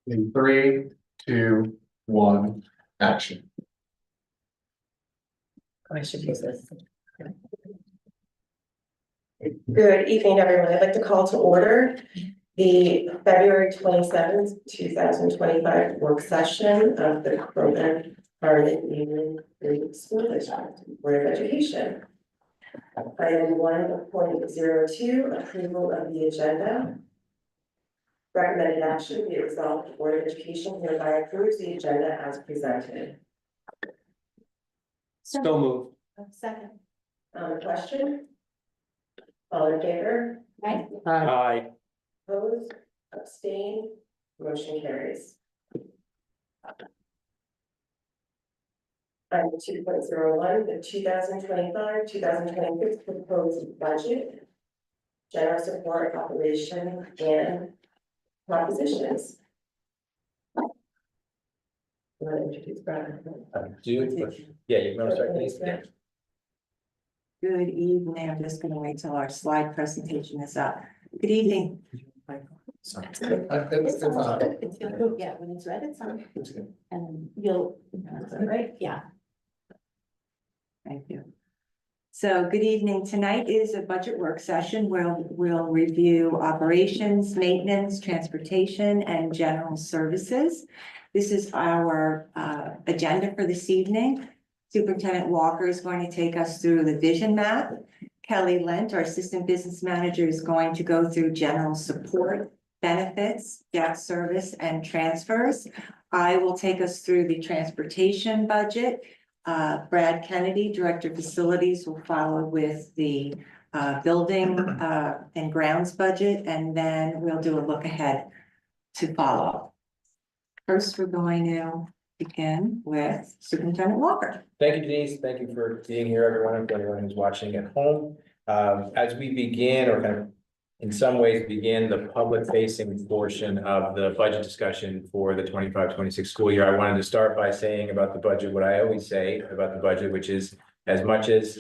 In 3, 2, 1, action. I should use this. Good evening, everyone. I'd like to call to order the February 27th, 2025 work session of the Croton Harmon Union Free School District Board of Education. Item 1.02, approval of the agenda. Recommended action be resolved, the Board of Education hereby approves the agenda as presented. So moved. Second. Question? All in favor? Aye. Aye. Opposed, abstained, motion carries. Item 2.01, the 2025-2026 proposed budget, general support operation, and propositions. You want to introduce Brad? Yeah, you're gonna start these. Good evening. I'm just going to wait till our slide presentation is up. Good evening. It's on. Yeah, when it's read, it's on, It's good. and you'll, right, yeah. Thank you. So good evening. Tonight is a budget work session where we'll review operations, maintenance, transportation, and general services. This is our agenda for this evening. Superintendent Walker is going to take us through the vision map. Kelly Lent, our assistant business manager, is going to go through general support, benefits, debt service, and transfers. I will take us through the transportation budget. Brad Kennedy, director of facilities, will follow with the building and grounds budget, and then we'll do a look ahead to follow. First, we're going to begin with Superintendent Walker. Thank you, Denise. Thank you for being here, everyone, and for everyone who's watching at home. As we begin, or kind of in some ways begin the public facing portion of the budget discussion for the 25-26 school year, I wanted to start by saying about the budget what I always say about the budget, which is as much as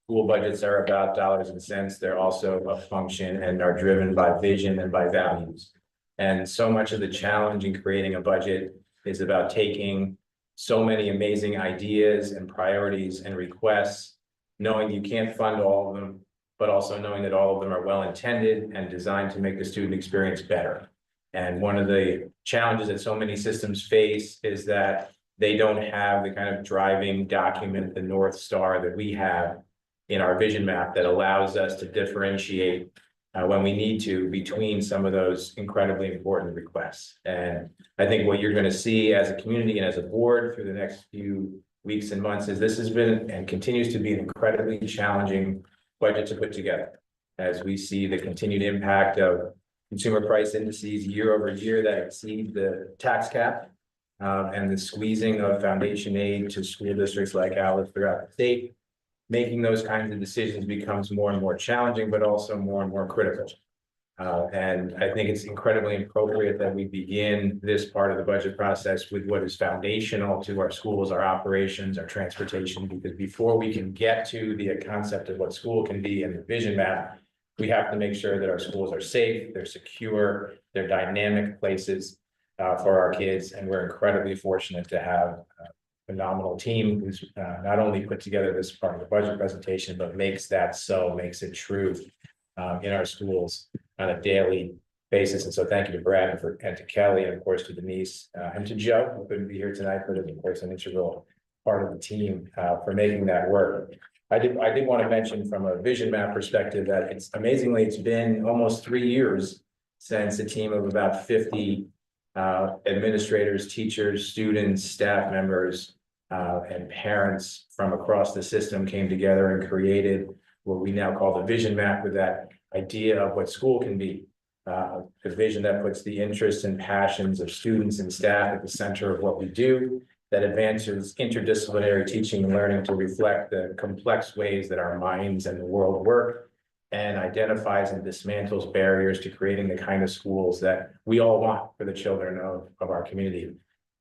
school budgets are about dollars and cents, they're also a function and are driven by vision and by values. And so much of the challenge in creating a budget is about taking so many amazing ideas and priorities and requests, knowing you can't fund all of them, but also knowing that all of them are well-intended and designed to make the student experience better. And one of the challenges that so many systems face is that they don't have the kind of driving document, the North Star that we have in our vision map that allows us to differentiate when we need to between some of those incredibly important requests. And I think what you're going to see as a community and as a board through the next few weeks and months is this has been and continues to be an incredibly challenging budget to put together as we see the continued impact of consumer price indices year over year that exceed the tax cap and the squeezing of foundation aid to school districts like ours throughout the state. Making those kinds of decisions becomes more and more challenging, but also more and more critical. And I think it's incredibly appropriate that we begin this part of the budget process with what is foundational to our schools, our operations, our transportation, because before we can get to the concept of what school can be and the vision map, we have to make sure that our schools are safe, they're secure, they're dynamic places for our kids. And we're incredibly fortunate to have phenomenal team who's not only put together this part of the budget presentation, but makes it true in our schools on a daily basis. And so thank you to Brad and to Kelly, and of course to Denise and to Joe, who couldn't be here tonight, but is of course an integral part of the team for making that work. I did want to mention from a vision map perspective that it's been almost 3 years since a team of about 50 administrators, teachers, students, staff members, and parents from across the system came together and created what we now call the vision map, with that idea of what school can be. A vision that puts the interests and passions of students and staff at the center of what we do, that advances interdisciplinary teaching and learning to reflect the complex ways that our minds and the world work, and identifies and dismantles barriers to creating the kind of schools that we all want for the children of our community.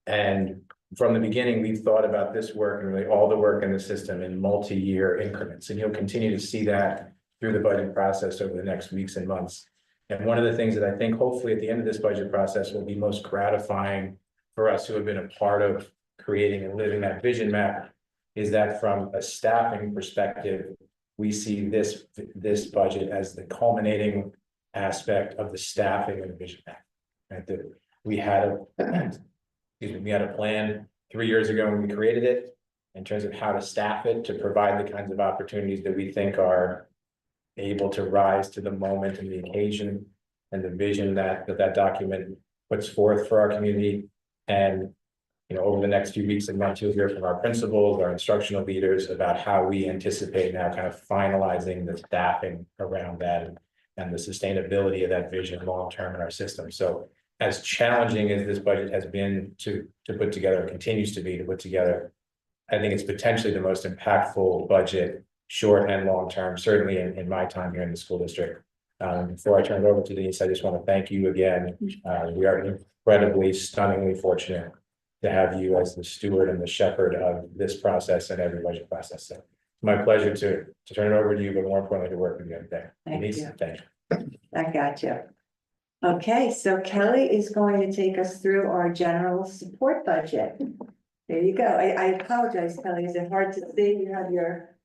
And from the beginning, we've thought about this work and really all the work in the system in multi-year increments. And you'll continue to see that through the budget process over the next weeks and months. And one of the things that I think hopefully at the end of this budget process will be most gratifying for us who have been a part of creating and living that vision map is that from a staffing perspective, we see this budget as the culminating aspect of the staffing of the vision map. Right, that we had a plan 3 years ago when we created it in terms of how to staff it to provide the kinds of opportunities that we think are able to rise to the moment and the occasion and the vision that document puts forth for our community. And over the next few weeks and months, you'll hear from our principals, our instructional leaders about how we anticipate now kind of finalizing the staffing around that and the sustainability of that vision long-term in our system. So as challenging as this budget has been to put together, continues to be to put together, I think it's potentially the most impactful budget, short and long-term, certainly in my time here in the school district. Before I turn it over to Denise, I just want to thank you again. We are incredibly, stunningly fortunate to have you as the steward and the shepherd of this process and every budget process. So it's my pleasure to turn it over to you, but more importantly, to work with you today. Denise, thank you. I got you. Okay, so Kelly is going to take us through our general support budget. There you go. I apologize, Kelly. Is it hard to see? You have your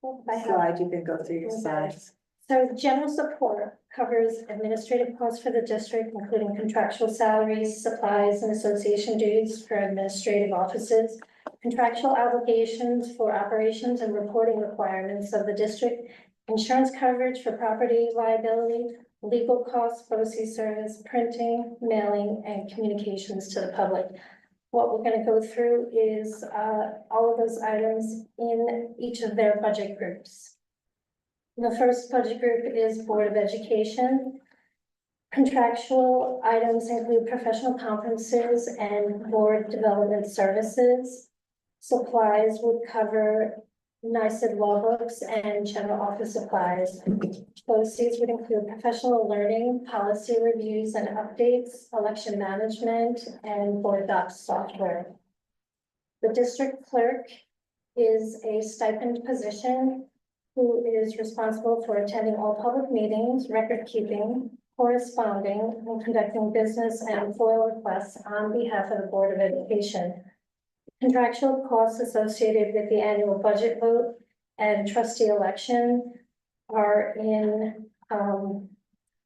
slide. You can go through your slides. So general support covers administrative costs for the district, including contractual salaries, supplies, and association dues for administrative offices, contractual obligations for operations and reporting requirements of the district, insurance coverage for property liability, legal costs, BOCES service, printing, mailing, and communications to the public. What we're going to go through is all of those items in each of their budget groups. The first budget group is Board of Education. Contractual items include professional conferences and board development services. Supplies would cover NICED law books and general office supplies. BOCES would include professional learning, policy reviews and updates, election management, and board docs software. The district clerk is a stipend position who is responsible for attending all public meetings, record keeping, corresponding, and conducting business and FOIL requests on behalf of the Board of Education. Contractual costs associated with the annual budget vote and trustee election are in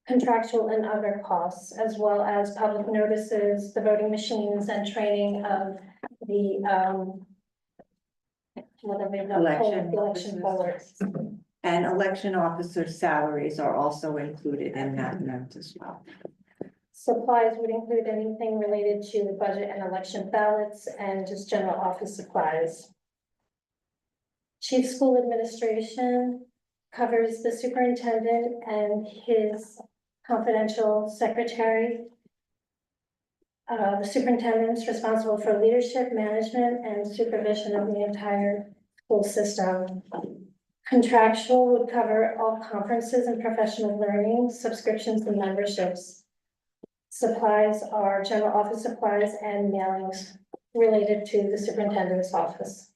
contractual and other costs, as well as public notices, the voting machines, and training of the election forwards. And election officer salaries are also included in that amount as well. Supplies would include anything related to the budget and election ballots and just general office supplies. Chief School Administration covers the superintendent and his confidential secretary. The superintendent is responsible for leadership, management, and supervision of the entire school system. Contractual would cover all conferences and professional learning, subscriptions and memberships. Supplies are general office supplies and mailings related to the superintendent's office.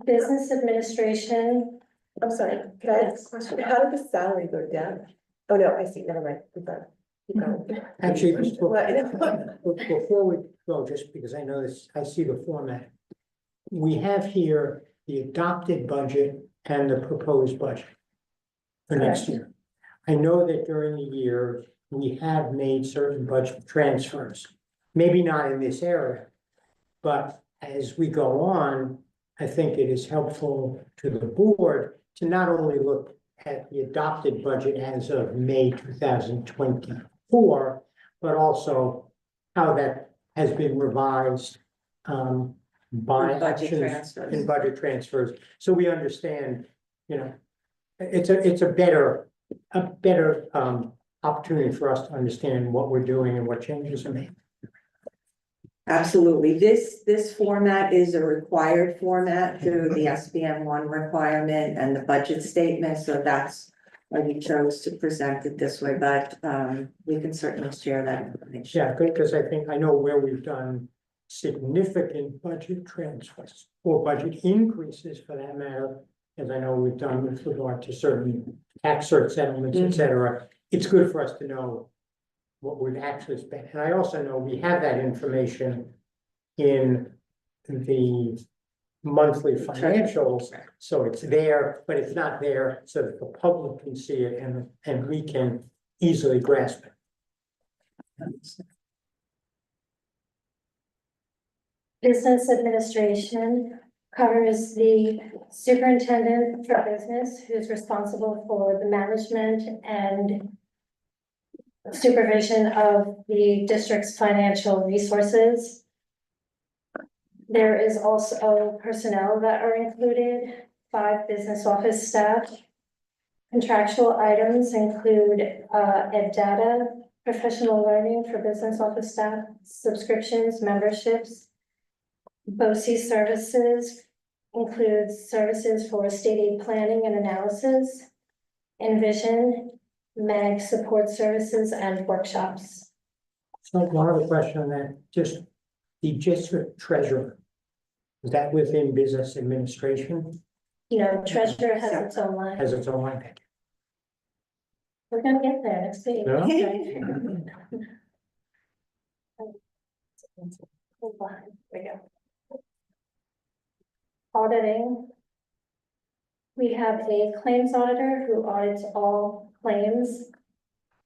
Business administration. I'm sorry, could I ask a question? How did the salary go down? Oh, no, I see, never mind. Keep going. Keep going. Actually, What? before we go, just because I know this, I see the format. We have here the adopted budget and the proposed budget for next year. I know that during the year, we have made certain budget transfers, maybe not in this area, but as we go on, I think it is helpful to the board to not only look at the adopted budget as of May 2024, but also how that has been revised by Budget actions transfers. and budget transfers. So we understand, it's a better opportunity for us to understand what we're doing and what changes are made. Absolutely. This format is a required format through the SBM1 requirement and the budget statement. So that's why we chose to present it this way, but we can certainly share that information. Yeah, because I know where we've done significant budget transfers or budget increases for that matter, as I know we've done with regard to certain tax cert settlements, et cetera, it's good for us to know what we've actually spent. And I also know we have that information in the monthly financials, so it's there, but it's not there so that the public can see it and we can easily grasp it. Business administration covers the superintendent for business, who's responsible for the management and supervision of the district's financial resources. There is also personnel that are included, 5 business office staff. Contractual items include ed data, professional learning for business office staff, subscriptions, memberships. BOCE services includes services for state aid planning and analysis, Envision, MAG support services, and workshops. So one other question on that, just the district treasurer, is that within business administration, You know, treasurer has its own line. has its own line? We're gonna get there next week. Yeah. Hold on, there we go. Auditing. We have a claims auditor who audits all claims,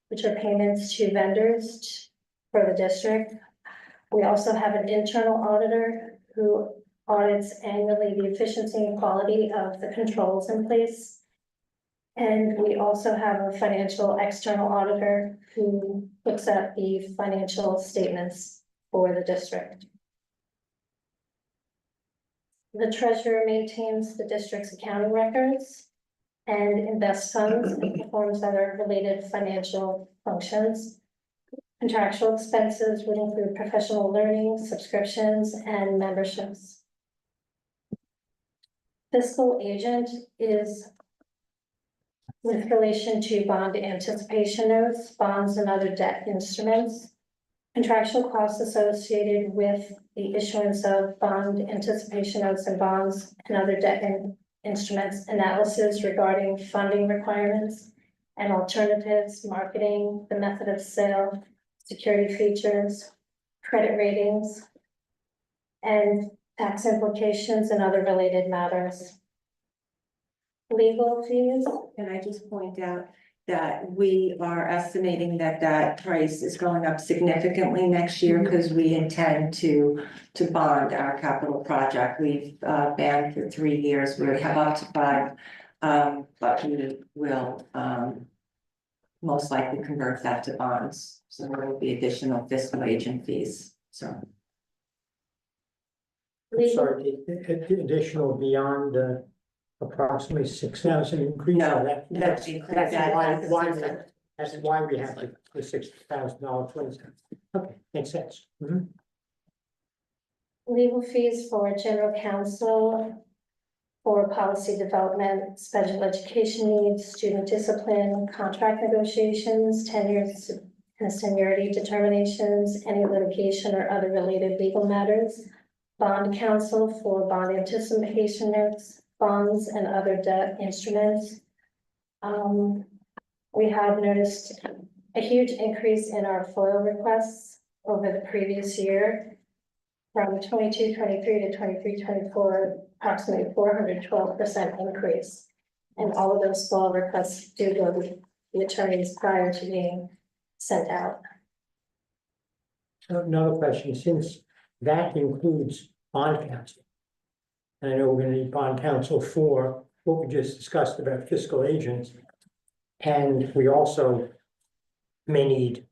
which are payments to vendors for the district. We also have an internal auditor who audits annually the efficiency and quality of the controls in place. And we also have a financial external auditor who looks at the financial statements for the district. The treasurer maintains the district's accounting records and invests funds and performs other related financial functions. Contractual expenses would include professional learning, subscriptions, and memberships. Fiscal agent is with relation to bond anticipation notes, bonds, and other debt instruments. Contractual costs associated with the issuance of bond anticipation notes and bonds and other debt instruments, analysis regarding funding requirements and alternatives, marketing, the method of sale, security features, credit ratings, and tax implications and other related matters. Legal fees. Can I just point out that we are estimating that that price is going up significantly next year because we intend to bond our capital project. We've banned for 3 years. We have up to 5, but we will most likely convert that to bonds. So there will be additional fiscal agent fees. So Sorry, the additional beyond the approximately 6,000 increase? No, That- that's That's why we have the $60,000 20 cents. Okay, makes sense. Mhm. Legal fees for general counsel, for policy development, special education needs, student discipline, contract negotiations, tenures and seniority determinations, any litigation or other related legal matters, bond counsel for bond anticipation notes, bonds and other debt instruments. We have noticed a huge increase in our FOIL requests over the previous year. From 22-23 to 23-24, approximately 412% increase. And all of those FOIL requests do go to the attorneys prior to being sent out. So another question, since that includes bond counsel. And I know we're gonna need bond counsel for what we just discussed about fiscal agents. And we also may need,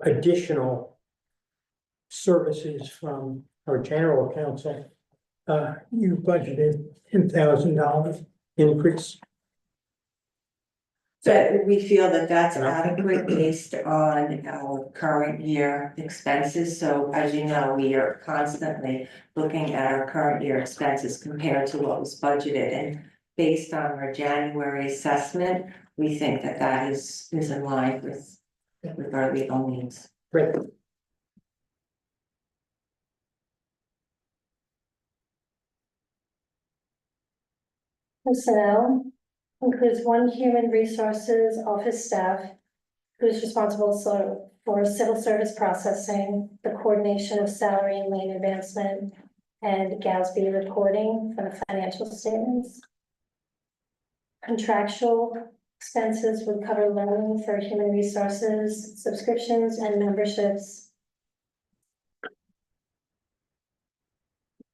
additional services from our general counsel. You budgeted $10,000 increase. So we feel that that's adequate based on our current year expenses. So as you know, we are constantly looking at our current year expenses compared to what was budgeted. And based on our January assessment, we think that that is in line with our legal needs. Great. Personnel, includes one human resources office staff who's responsible for civil service processing, the coordination of salary and lane advancement, and GASB reporting for the financial statements. Contractual expenses would cover loan for human resources, subscriptions and memberships.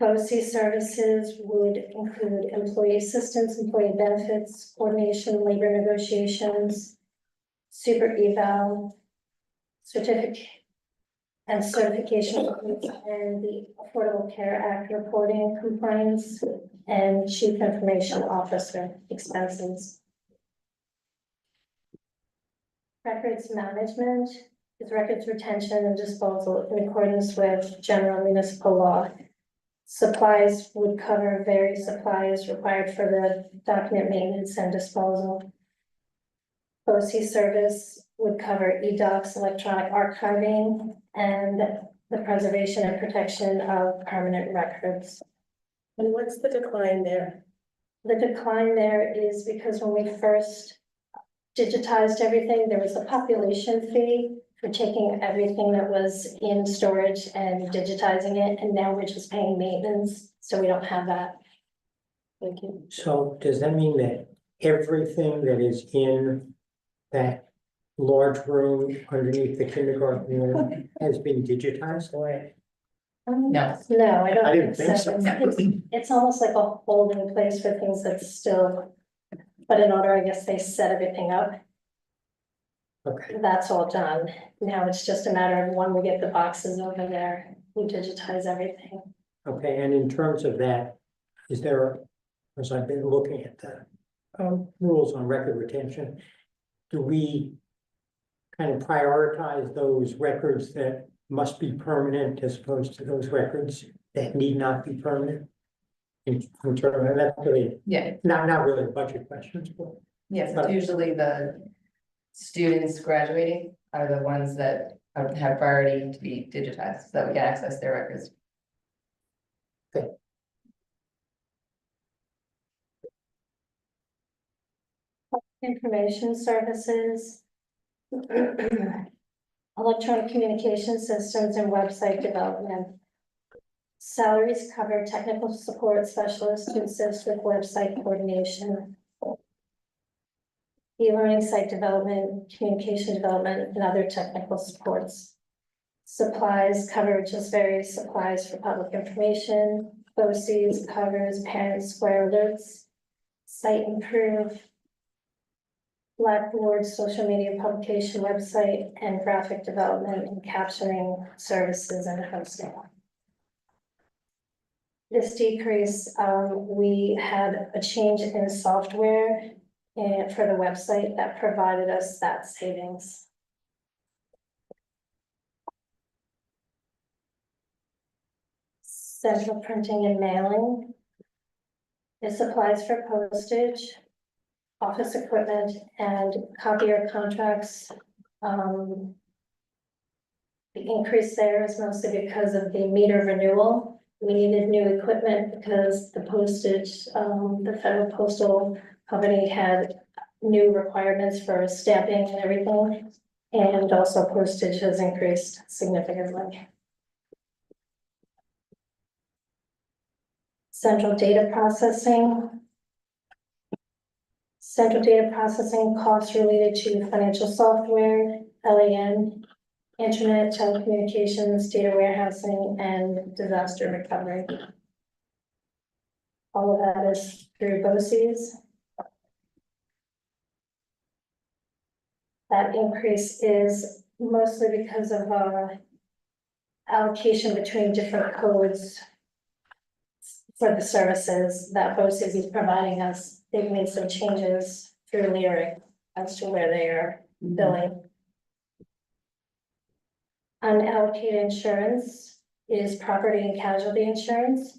BOCES services would include employee assistance, employee benefits, coordination, labor negotiations, super eval, certificate and certification, and the Affordable Care Act reporting compliance, and chief information officer expenses. Records management is records retention and disposal in accordance with general municipal law. Supplies would cover various supplies required for the document maintenance and disposal. BOCES service would cover e-docs, electronic archiving, and the preservation and protection of permanent records. And what's the decline there? The decline there is because when we first digitized everything, there was a population fee for taking everything that was in storage and digitizing it, and now we're just paying maintenance, so we don't have that. Thank you. So does that mean that everything that is in that large room underneath the kindergarten room has been digitized? No. No, I don't. I didn't think so. It's almost like a holding place for things that's still, but in order, I guess they set everything up. Okay, That's all done. Now it's just a matter of when we get the boxes over there, we digitize everything. okay, and in terms of that, is there, as I've been looking at the rules on record retention, do we kind of prioritize those records that must be permanent as opposed to those records that need not be permanent? In terms of, that's really, Yeah, not really budget questions, but. yes, it's usually the students graduating are the ones that have priority to be digitized, so that we can access their records. Information services. Electronic communication systems and website development. Salaries cover technical support specialists to assist with website coordination. E-learning site development, communication development, and other technical supports. Supplies cover just various supplies for public information. BOCES covers parent square alerts. Site improve. Blackboard, social media publication website, and graphic development and capturing services and hosting. This decrease, we had a change in software for the website that provided us that savings. Central printing and mailing. It supplies for postage, office equipment, and copier contracts. The increase there is mostly because of the meter renewal. We needed new equipment because the postage, the federal postal company had new requirements for stamping and everything. And also postage has increased significantly. Central data processing. Central data processing costs related to financial software, LAN, internet, telecommunications, data warehousing, and disaster recovery. All of that is through BOCES. That increase is mostly because of allocation between different codes for the services that BOCES is providing us. They've made some changes through Lyric as to where they are billing. Unallocated insurance is property and casualty insurance.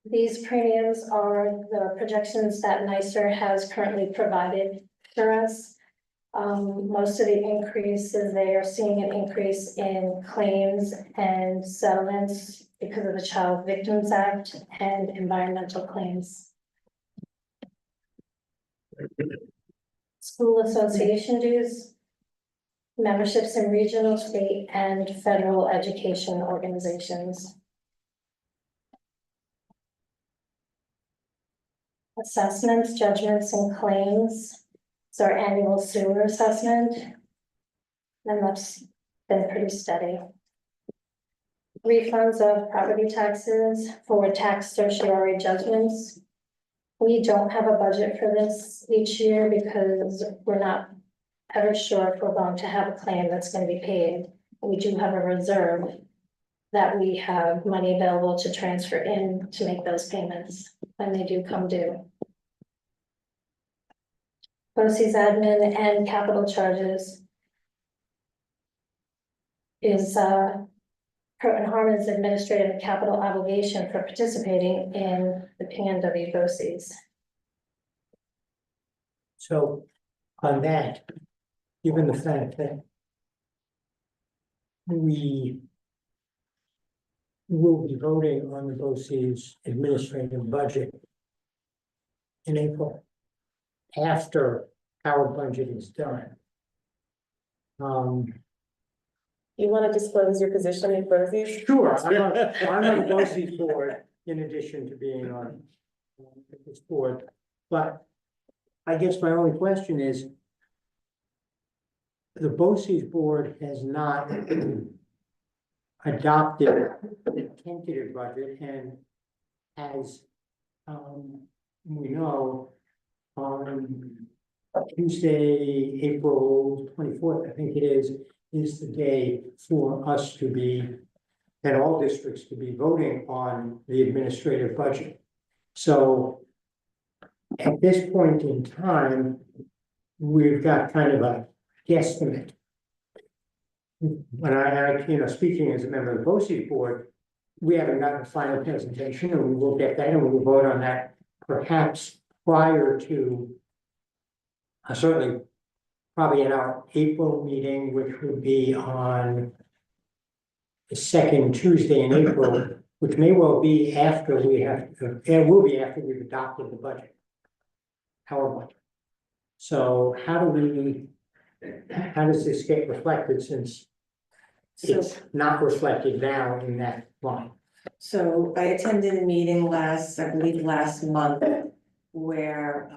These premiums are the projections that NYSER has currently provided for us. Most of the increases, they are seeing an increase in claims and settlements because of the Child Victims Act and environmental claims. School association dues. Memberships in regional, state, and federal education organizations. Assessments, judgments, and claims. It's our annual sewer assessment. And that's been pretty steady. Refunds of property taxes for tax certiorari judgments. We don't have a budget for this each year because we're not ever sure if we're going to have a claim that's going to be paid. We do have a reserve that we have money available to transfer in to make those payments when they do come due. BOCES admin and capital charges is Croton Harmon's administrative and capital obligation for participating in the PNW BOCES. So on that, given the fact that we will be voting on the BOCES administrative budget in April, after our budget is done. You want to disclose your position in BOCES? Sure, I'm on the BOCES board in addition to being on this board, but I guess my only question is, the BOCES board has not adopted the tentative budget, and as we know, on Tuesday, April 24th, I think it is the day for us to be, and all districts to be voting on the administrative budget. So at this point in time, we've got kind of a guesstimate. When I speaking as a member of the BOCES board, we haven't gotten a final presentation, and we will get that, and we will vote on that perhaps prior to certainly probably in our April meeting, which would be on the second Tuesday in April, which may well be after we have, it will be after we've adopted the budget, our budget. So how does this get reflected, since it's not reflected now in that line? So I attended a meeting I believe last month, where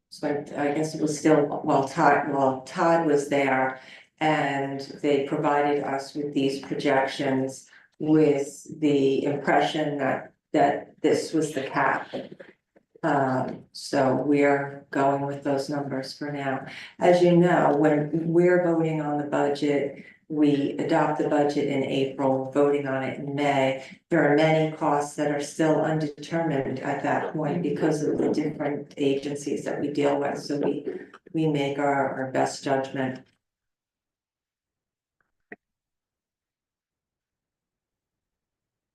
so I guess it was still, Todd was there, and they provided us with these projections with the impression that this was the cap. So we're going with those numbers for now. As you know, when we're voting on the budget, we adopt the budget in April, voting on it in May. There are many costs that are still undetermined at that point because of the different agencies that we deal with. So we make our best judgment.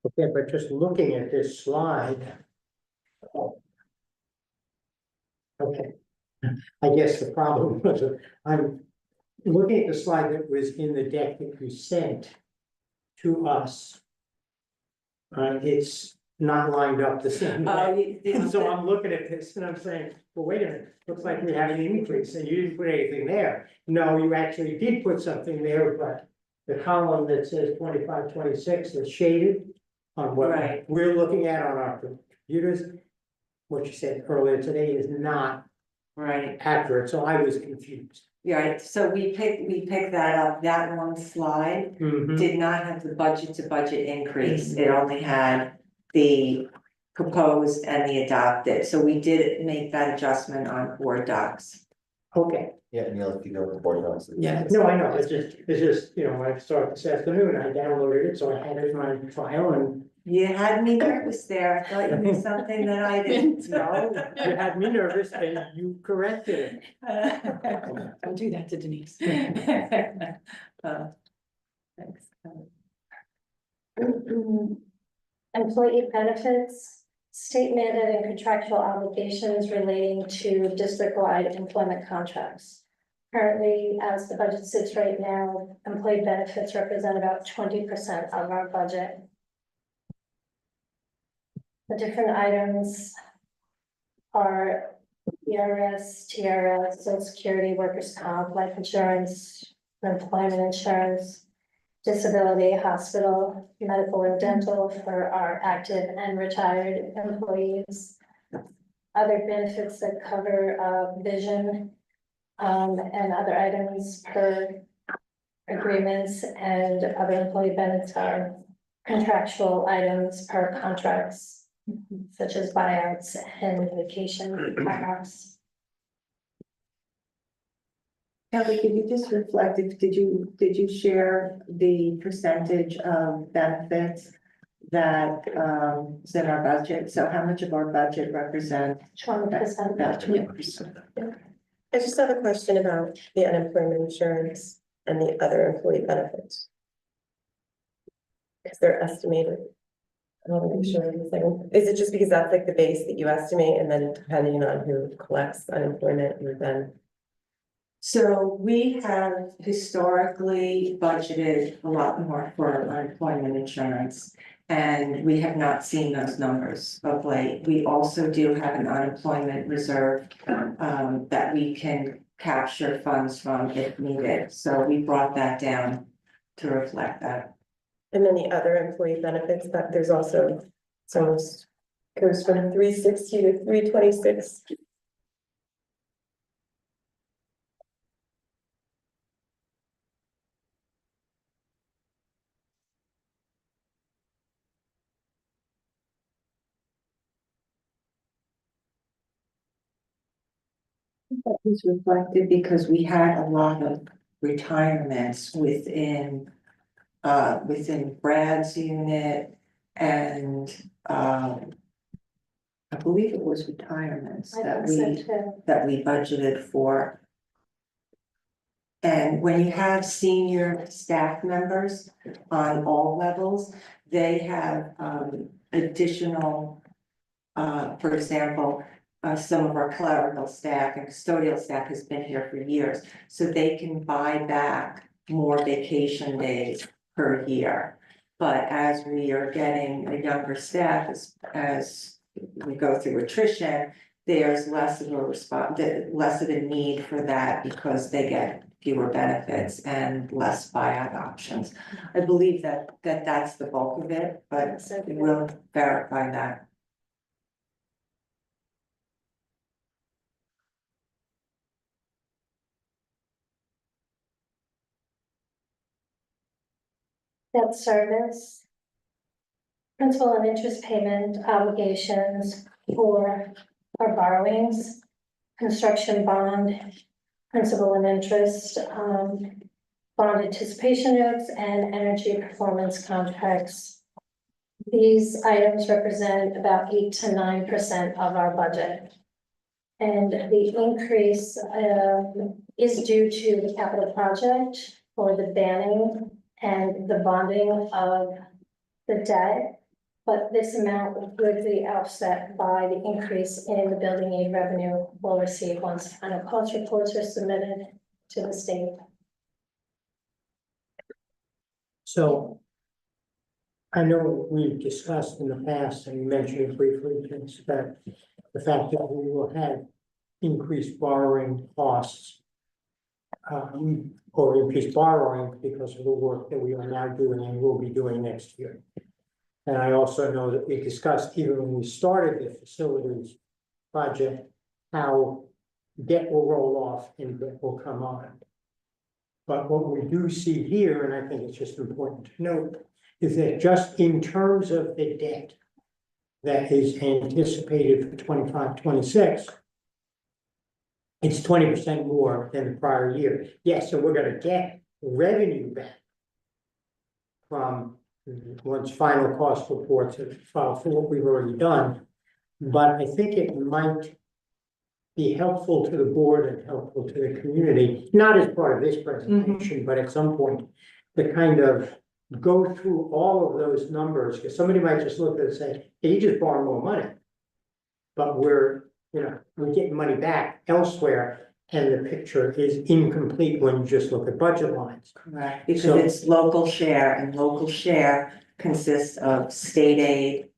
Okay, but just looking at this slide. Okay, I guess the problem was, I'm looking at the slide that was in the deck that you sent to us. It's not lined up the same way. And so I'm looking at this and I'm saying, well, wait a minute, looks like we have an increase and you didn't put anything there. No, you actually did put something there, but the column that says 25, 26 is shaded on what Right. we're looking at on our computers. What you said earlier today is not Right. accurate, so I was confused. Right, so we picked that up, that one slide did not have the budget to budget increase, it only had the proposed and the adopted, so we did make that adjustment on board docs. Okay, Yeah, Neil, if you go to the board docs. Yeah. no, I know, it's just, when I started this afternoon, I downloaded it, so I had it in my file, and You had me nervous there, I thought you knew something that I didn't know. you had me nervous and you corrected Don't do that to Denise. Thanks. Employee benefits, state mandated and contractual obligations relating to district-wide employment contracts. Currently, as the budget sits right now, employee benefits represent about 20% of our budget. The different items are ERS, TRS, social security, workers' comp, life insurance, employment insurance, disability, hospital, medical and dental for our active and retired employees. Other benefits that cover vision and other items per agreements, and other employee benefits are contractual items per contracts, such as buyouts and vacation buyouts. Kelly, could you just reflect, did you share the percentage of benefits that is in our budget? So how much of our budget represents 20%. about 20%? I just have a question about the unemployment insurance and the other employee benefits. Because they're estimated. I want to make sure everything, is it just because that's like the base that you estimate, and then depending on who collects unemployment, you then? So we have historically budgeted a lot more for unemployment insurance. And we have not seen those numbers of late. We also do have an unemployment reserve that we can capture funds from if needed. So we brought that down to reflect that. And then the other employee benefits, but there's also, it's almost goes from 360 to 326. That was reflected because we had a lot of retirements within Brad's unit and I believe it was retirements I that think so too. we budgeted for. And when you have senior staff members on all levels, they have additional, for example, some of our clerical staff and custodial staff has been here for years, so they can buy back more vacation days per year. But as we are getting a younger staff, as we go through attrition, there's less of a need for that because they get fewer benefits and less buyout options. I believe that's the bulk of it, but we will verify that. Debt service. Principal and interest payment obligations for our borrowings, construction bond, principal and interest, bond anticipation notes, and energy performance contracts. These items represent about 8 to 9% of our budget. And the increase is due to the capital project for the banning and the bonding of the debt. But this amount would be offset by the increase in the building aid revenue we'll receive once final cost reports are submitted to the state. So I know we've discussed in the past, and you mentioned it briefly, Vince, that the fact that we will have increased borrowing costs. Or increased borrowing because of the work that we are now doing and will be doing next year. And I also know that we discussed even when we started the facilities project, how debt will roll off and debt will come on. But what we do see here, and I think it's just important to note, is that just in terms of the debt that is anticipated for 25-26, it's 20% more than the prior year. Yes, so we're gonna get revenue back from once final cost reports are filed for what we've already done. But I think it might be helpful to the board and helpful to the community, not as part of this presentation, but at some point, to kind of go through all of those numbers, because somebody might just look at it and say, hey, you just borrow more money. But we're getting money back elsewhere, and the picture is incomplete when you just look at budget lines. Correct, because So- it's local share, and local share consists of state aid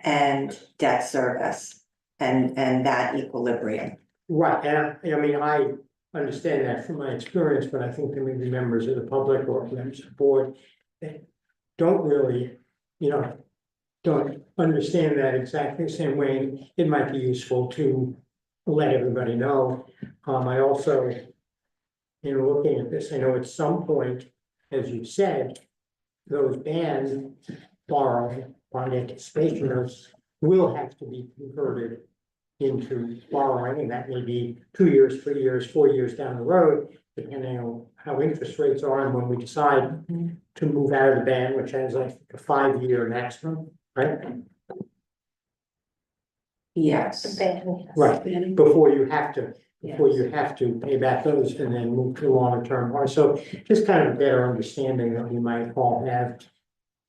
and debt service. and that equilibrium. Right, and I mean, I understand that from my experience, but I think there may be members of the public or members of the board that don't really, don't understand that exactly the same way. It might be useful to let everybody know. I also, in looking at this, I know at some point, as you said, those band anticipation notes will have to be converted into borrowing, and that may be 2 years, 3 years, 4 years down the road, depending on how interest rates are and when we decide to move out of the band, which has like a 5-year maximum, right? Yes. Right, before you have to pay back those and then move to longer term, or so just kind of a better understanding that we might all have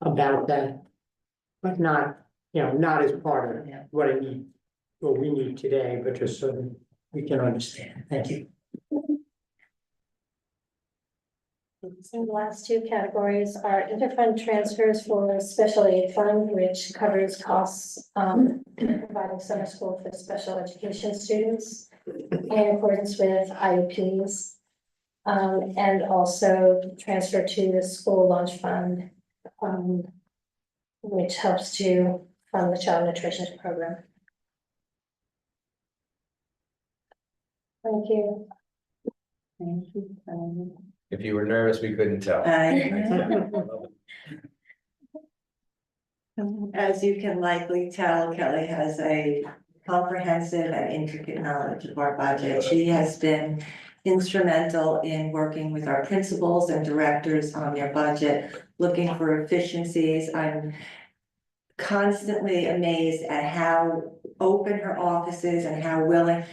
about that. But not, not as part of what we need today, but just so that we can understand. Thank you. So the last two categories are interfund transfers for special aid fund, which covers costs providing summer school for special education students in accordance with IEPs. And also transfer to the school lunch fund, which helps to fund the child nutrition program. Thank you. Thank you. If you were nervous, we couldn't tell. As you can likely tell, Kelly has a comprehensive and intricate knowledge of our budget. She has been instrumental in working with our principals and directors on their budget, looking for efficiencies. I'm constantly amazed at how open her office is and how willing.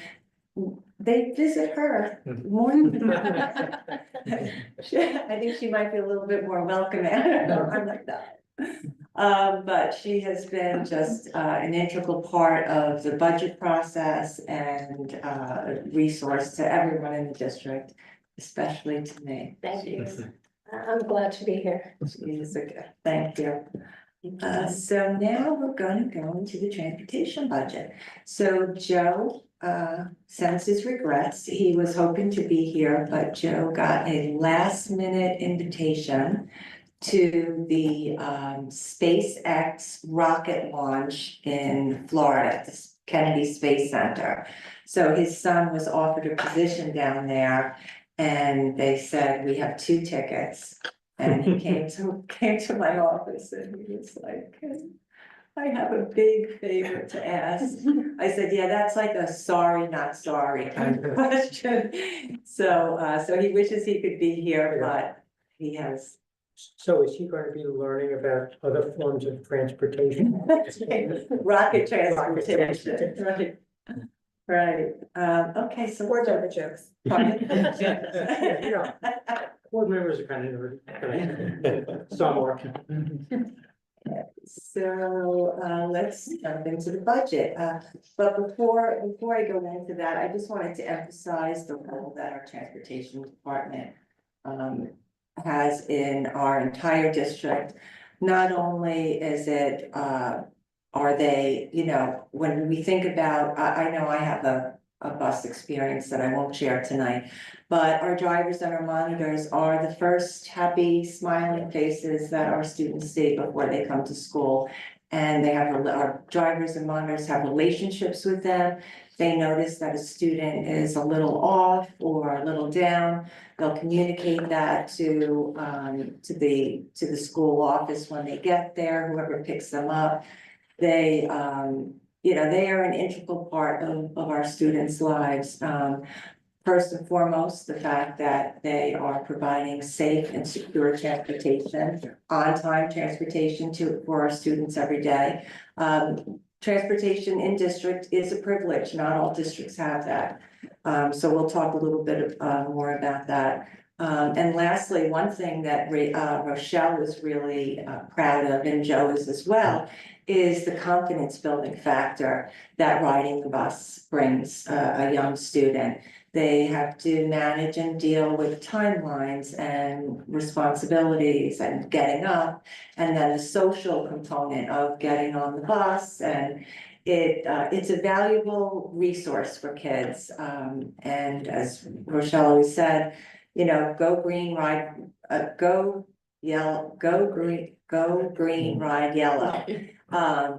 They visit her more than I think she might be a little bit more welcoming. I don't know, I'm like that. But she has been just an integral part of the budget process and resource to everyone in the district, especially to me. Thank you. I'm glad to be here. She's a good, thank you. So now we're going to go into the transportation budget. So Joe sends his regrets. He was hoping to be here, but Joe got a last minute invitation to the SpaceX rocket launch in Florida, at the Kennedy Space Center. So his son was offered a position down there, and they said, we have 2 tickets. And he came to my office and he was like, I have a big favor to ask. I said, yeah, that's like a sorry, not sorry kind of question. So he wishes he could be here, but he has. So is he going to be learning about other forms of transportation? Rocket transportation, right, okay, so. We're done with jokes. Board members are kind of somewhat. So let's jump into the budget. But before I go into that, I just wanted to emphasize the role that our transportation department has in our entire district. Not only is it, are they, when we think about, I know I have a bus experience that I won't share tonight, but our drivers and our monitors are the first happy, smiling faces that our students see before they come to school. And they have, our drivers and monitors have relationships with them. They notice that a student is a little off or a little down. They'll communicate that to the school office when they get there, whoever picks them up. They, they are an integral part of our students' lives. First and foremost, the fact that they are providing safe and secure transportation, on-time transportation for our students every day. Transportation in district is a privilege. Not all districts have that. So we'll talk a little bit more about that. And lastly, one thing that Rochelle was really proud of, and Joe is as well, is the confidence building factor that riding the bus brings a young student. They have to manage and deal with timelines and responsibilities and getting up, and then the social component of getting on the bus and It's a valuable resource for kids. And as Rochelle always said, you know, go green, ride, go yellow, go green, ride yellow.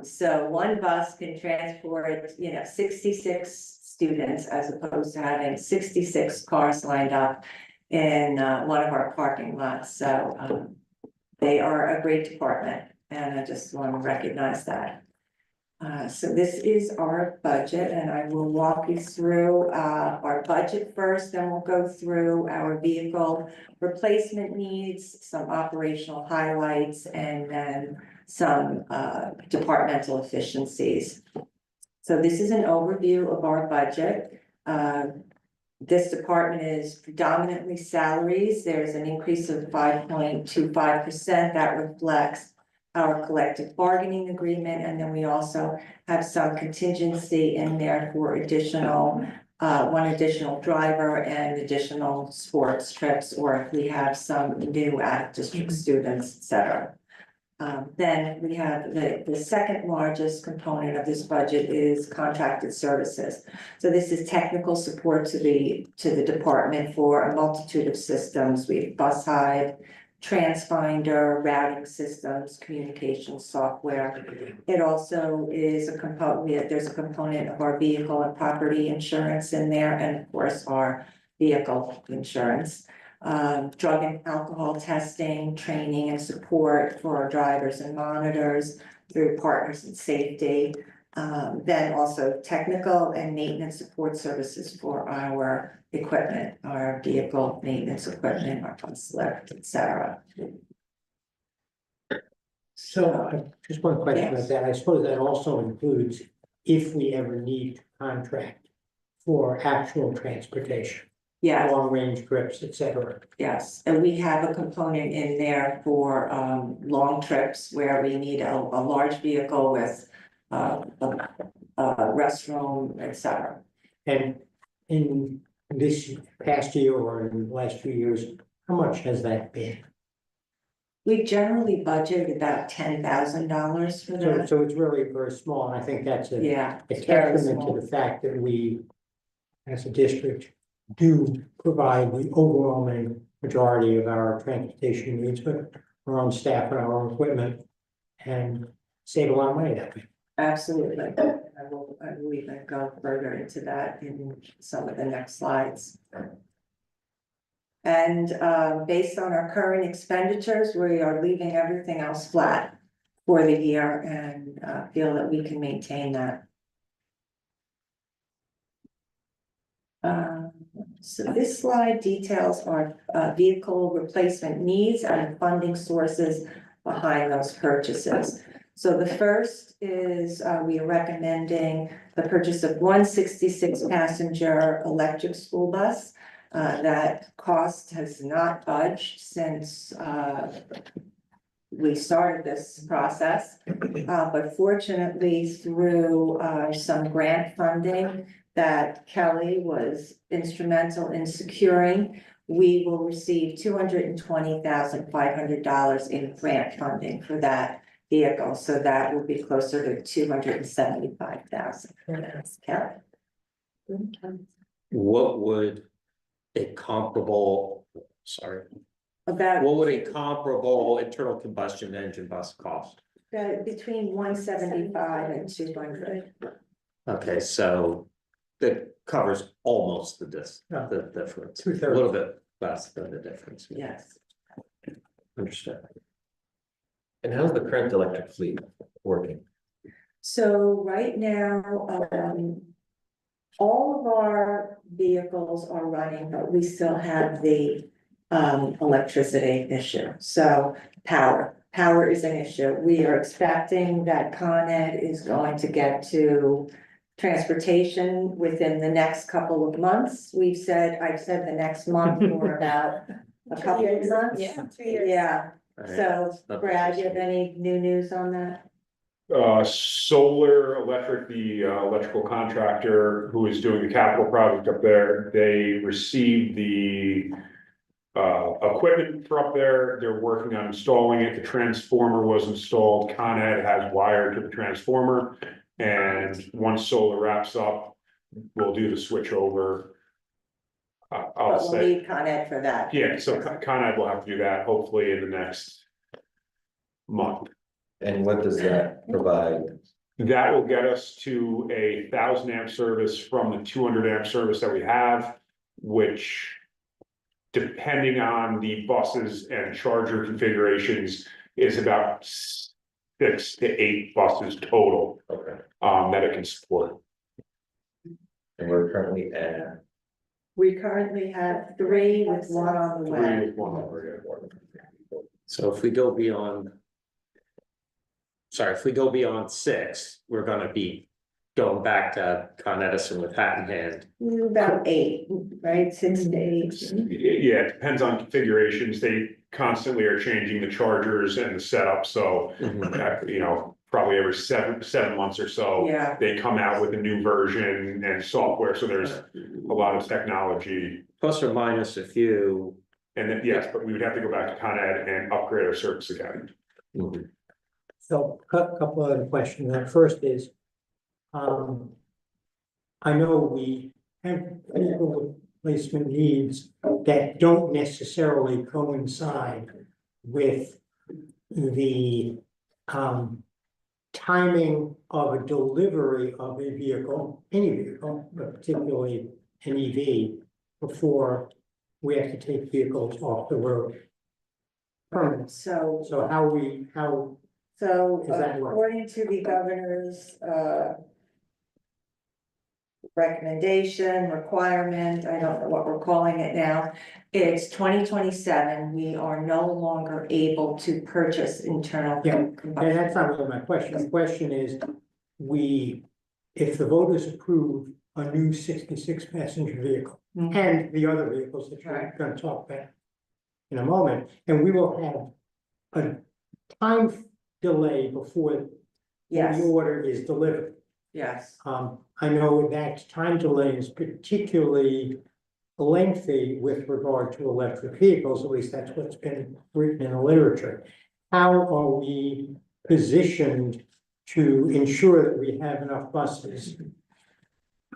So one bus can transport, 66 students as opposed to having 66 cars lined up in one of our parking lots. So they are a great department, and I just want to recognize that. So this is our budget, and I will walk you through our budget first, then we'll go through our vehicle replacement needs, some operational highlights, and then some departmental efficiencies. So this is an overview of our budget. This department is predominantly salaries. There's an increase of 5.25% that reflects our collective bargaining agreement, and then we also have some contingency in there for additional, one additional driver and additional sports trips, or if we have some new out-of-district students, et cetera. Then we have the second largest component of this budget is contracted services. So this is technical support to the department for a multitude of systems. We have bus hide, TransFinder, routing systems, communication software. It also is a component, there's a component of our vehicle and property insurance in there, and of course our vehicle insurance. Drug and alcohol testing, training and support for our drivers and monitors through Partners in Safety. Then also technical and maintenance support services for our equipment, our vehicle maintenance equipment, our bus lift, et cetera. So just one question about Yes. that. I suppose that also includes if we ever need to contract for actual transportation, Yes, long range trips, et cetera. yes, and we have a component in there for long trips where we need a large vehicle with a restroom, et cetera. And in this past year or in the last few years, how much has that been? We generally budget about $10,000 for So, that. so it's really very small, and I think that's a Yeah, a it's very testament to small. the fact that we, as a district, do provide the overwhelming majority of our transportation needs with our own staff and our own equipment, and save a lot of money that way. Absolutely. I will even go further into that in some of the next slides. And based on our current expenditures, we are leaving everything else flat for the year, and feel that we can maintain that. So this slide details our vehicle replacement needs and funding sources behind those purchases. So the first is we are recommending the purchase of one 66 passenger electric school bus. That cost has not budged since we started this process. But fortunately, through some grant funding that Kelly was instrumental in securing, we will receive $220,500 in grant funding for that vehicle. So that will be closer to $275,000. Kelly? What would a comparable, About what would a comparable internal combustion engine bus cost? between 175 and 200. Okay, so that covers almost the Yeah. the difference, a 2/3. little bit less than the difference. Yes. Understood. And how's the current electric fleet working? So right now, all of our vehicles are running, but we still have the electricity issue. So power is an issue. We are expecting that Con Ed is going to get to transportation within the next couple of months. I've said the next month for about a couple of months. Yeah, 2 years. Yeah, All right. so Not Brad, you have any new news on that? Solar Electric, the electrical contractor who is doing the capital project up there, they received the equipment for up there. They're working on installing it. The transformer was installed. Con Ed has wired to the transformer. And once solar wraps up, we'll do the switch over. I'll But we'll say, need Con Ed for that. yeah, so Con Ed will have to do that hopefully in the next month. And what does that provide? That will get us to a 1,000 amp service from the 200 amp service that we have, which, depending on the buses and charger configurations, is about 6 to 8 buses total, Okay, that it can support. and we're currently at. We currently have 3 with 1 on the way. 3 with 1. So if we go beyond. Sorry, if we go beyond 6, we're gonna be going back to Con Edison with hat in hand. About 8, right? 6 to 8. Yeah, it depends on configurations. They constantly are changing the chargers and the setup, so, you know, probably every 7 months or so. Yeah. They come out with a new version and software, so there's a lot of technology. Plus or minus a few. And then, yes, but we would have to go back to Con Ed and upgrade our service again. So a couple other questions. The first is, I know we have vehicle replacement needs that don't necessarily coincide with the timing of a delivery of a vehicle, any vehicle, but particularly an EV, before we have to take vehicles off the road. Permanent. So, So how so Does that work? according to the governor's, recommendation, requirement, I don't know what we're calling it now. It's 2027, we are no longer able to purchase internal. Yeah, combustion. And that's not really my question. The question is, if the voters approve a new 66 passenger vehicle Mhm. and the other vehicles that you're Right. gonna talk about in a moment, and we will have a time delay before Yes, the order is delivered. yes, I know that time delay is particularly lengthy with regard to electric vehicles, at least that's what's been written in the literature. How are we positioned to ensure that we have enough buses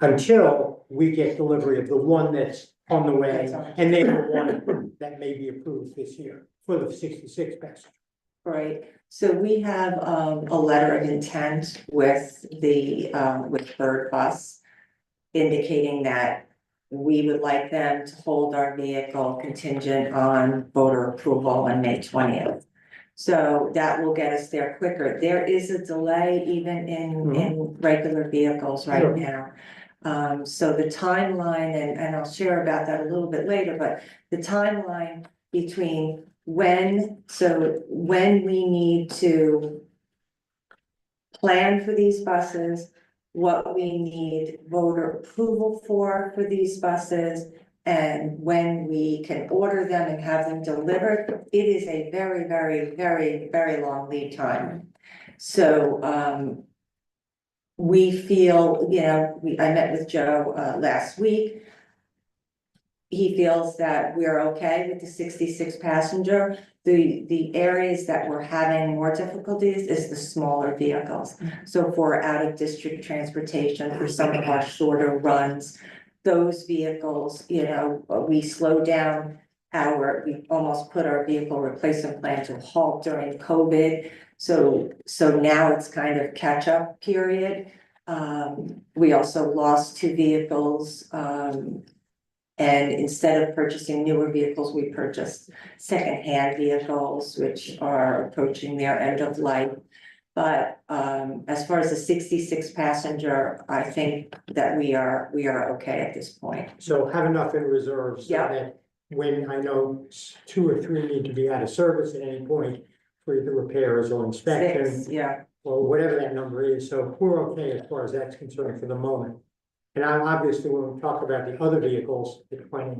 until we get delivery of the one that's on the way, and then the one that may be approved this year for the 66 passenger? right. So we have a letter of intent with the with Bird Bus, indicating that we would like them to hold our vehicle contingent on voter approval on May 20th. So that will get us there quicker. There is a delay even in regular vehicles right Sure. now. So the timeline, and I'll share about that a little bit later, but the timeline between when we need to plan for these buses, what we need voter approval for these buses, and when we can order them and have them delivered, it is a very, very, very, very long lead time. So, we feel, you know, I met with Joe, last week. He feels that we're okay with the 66 passenger. The areas that we're having more difficulties is the smaller vehicles. So for out of district transportation, for some of our shorter runs, those vehicles, you know, we slow down we almost put our vehicle replacement plan to halt during COVID. So now it's kind of catch up period. We also lost 2 vehicles, and instead of purchasing newer vehicles, we purchased secondhand vehicles, which are approaching their end of life. But as far as the 66 passenger, I think that we are okay at this point. So have enough in reserve so Yeah. that when I know 2 or 3 need to be out of service at any point for either repairs or inspection, 6, yeah, or whatever that number is, so we're okay as far as that's concerned for the moment. And I'm obviously, when we talk about the other vehicles, the 20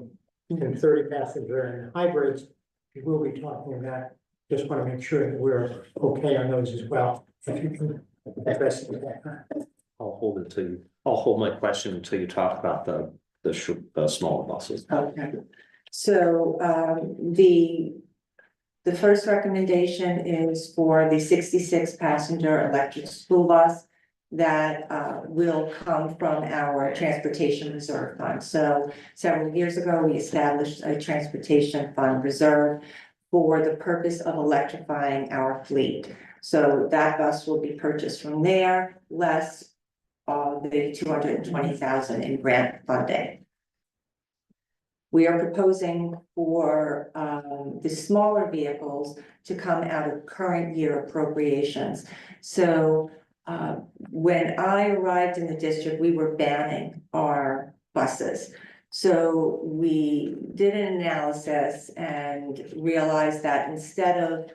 and 30 passenger and hybrids, we will be talking about, just want to make sure that we're okay on those as well. If you can address it that. I'll hold my question until you talk about the smaller buses. okay. So the first recommendation is for the 66 passenger electric school bus. that will come from our transportation reserve fund. So several years ago, we established a transportation fund reserve for the purpose of electrifying our fleet. So that bus will be purchased from there, less the 220,000 in grant funding. We are proposing for the smaller vehicles to come out of current year appropriations. So when I arrived in the district, we were banning our buses. So we did an analysis and realized that instead of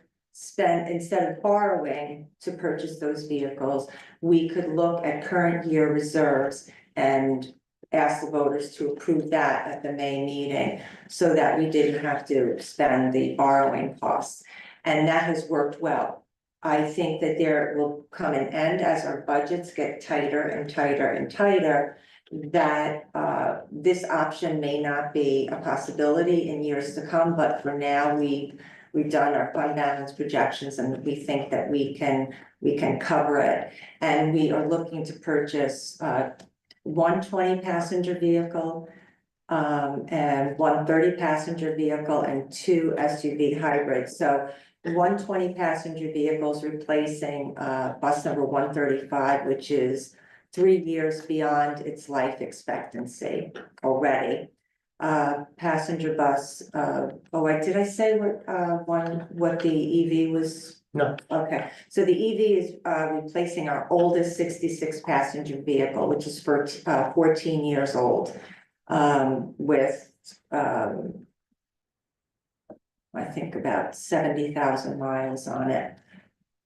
borrowing to purchase those vehicles, we could look at current year reserves and ask the voters to approve that at the May meeting so that we didn't have to spend the borrowing costs. And that has worked well. I think that there will come an end as our budgets get tighter and tighter and tighter, that this option may not be a possibility in years to come, but for now, we've done our fund balance projections and we think that we can cover it. And we are looking to purchase one 20-passenger vehicle and one 30-passenger vehicle and two SUV hybrids. So one 20-passenger vehicle is replacing bus number 135, which is 3 years beyond its life expectancy already. Passenger bus, did I say what the EV was? No. Okay, so the EV is replacing our oldest 66-passenger vehicle, which is 14 years old, with I think about 70,000 miles on it.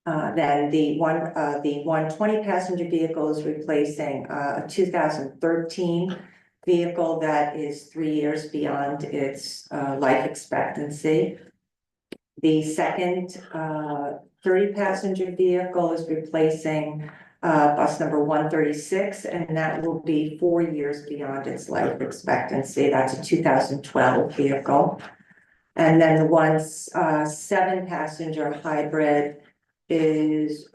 Then the one 20-passenger vehicle is replacing a 2013 vehicle that is 3 years beyond its life expectancy. The second 30-passenger vehicle is replacing bus number 136, and that will be 4 years beyond its life expectancy. That's a 2012 vehicle. And then the one 7-passenger hybrid is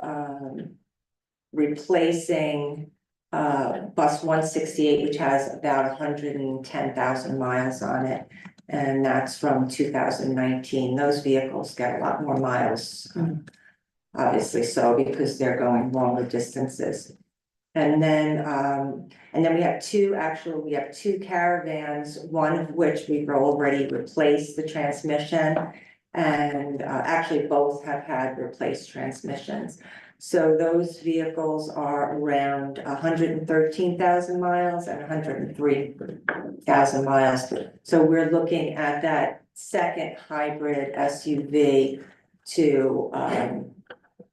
replacing bus 168, which has about 110,000 miles on it. And that's from 2019. Those vehicles get a lot more miles, obviously so, because they're going longer distances. And then we have two caravans, one of which we've already replaced the transmission. And actually both have had replaced transmissions. So those vehicles are around 113,000 miles and 103,000 miles. So we're looking at that second hybrid SUV to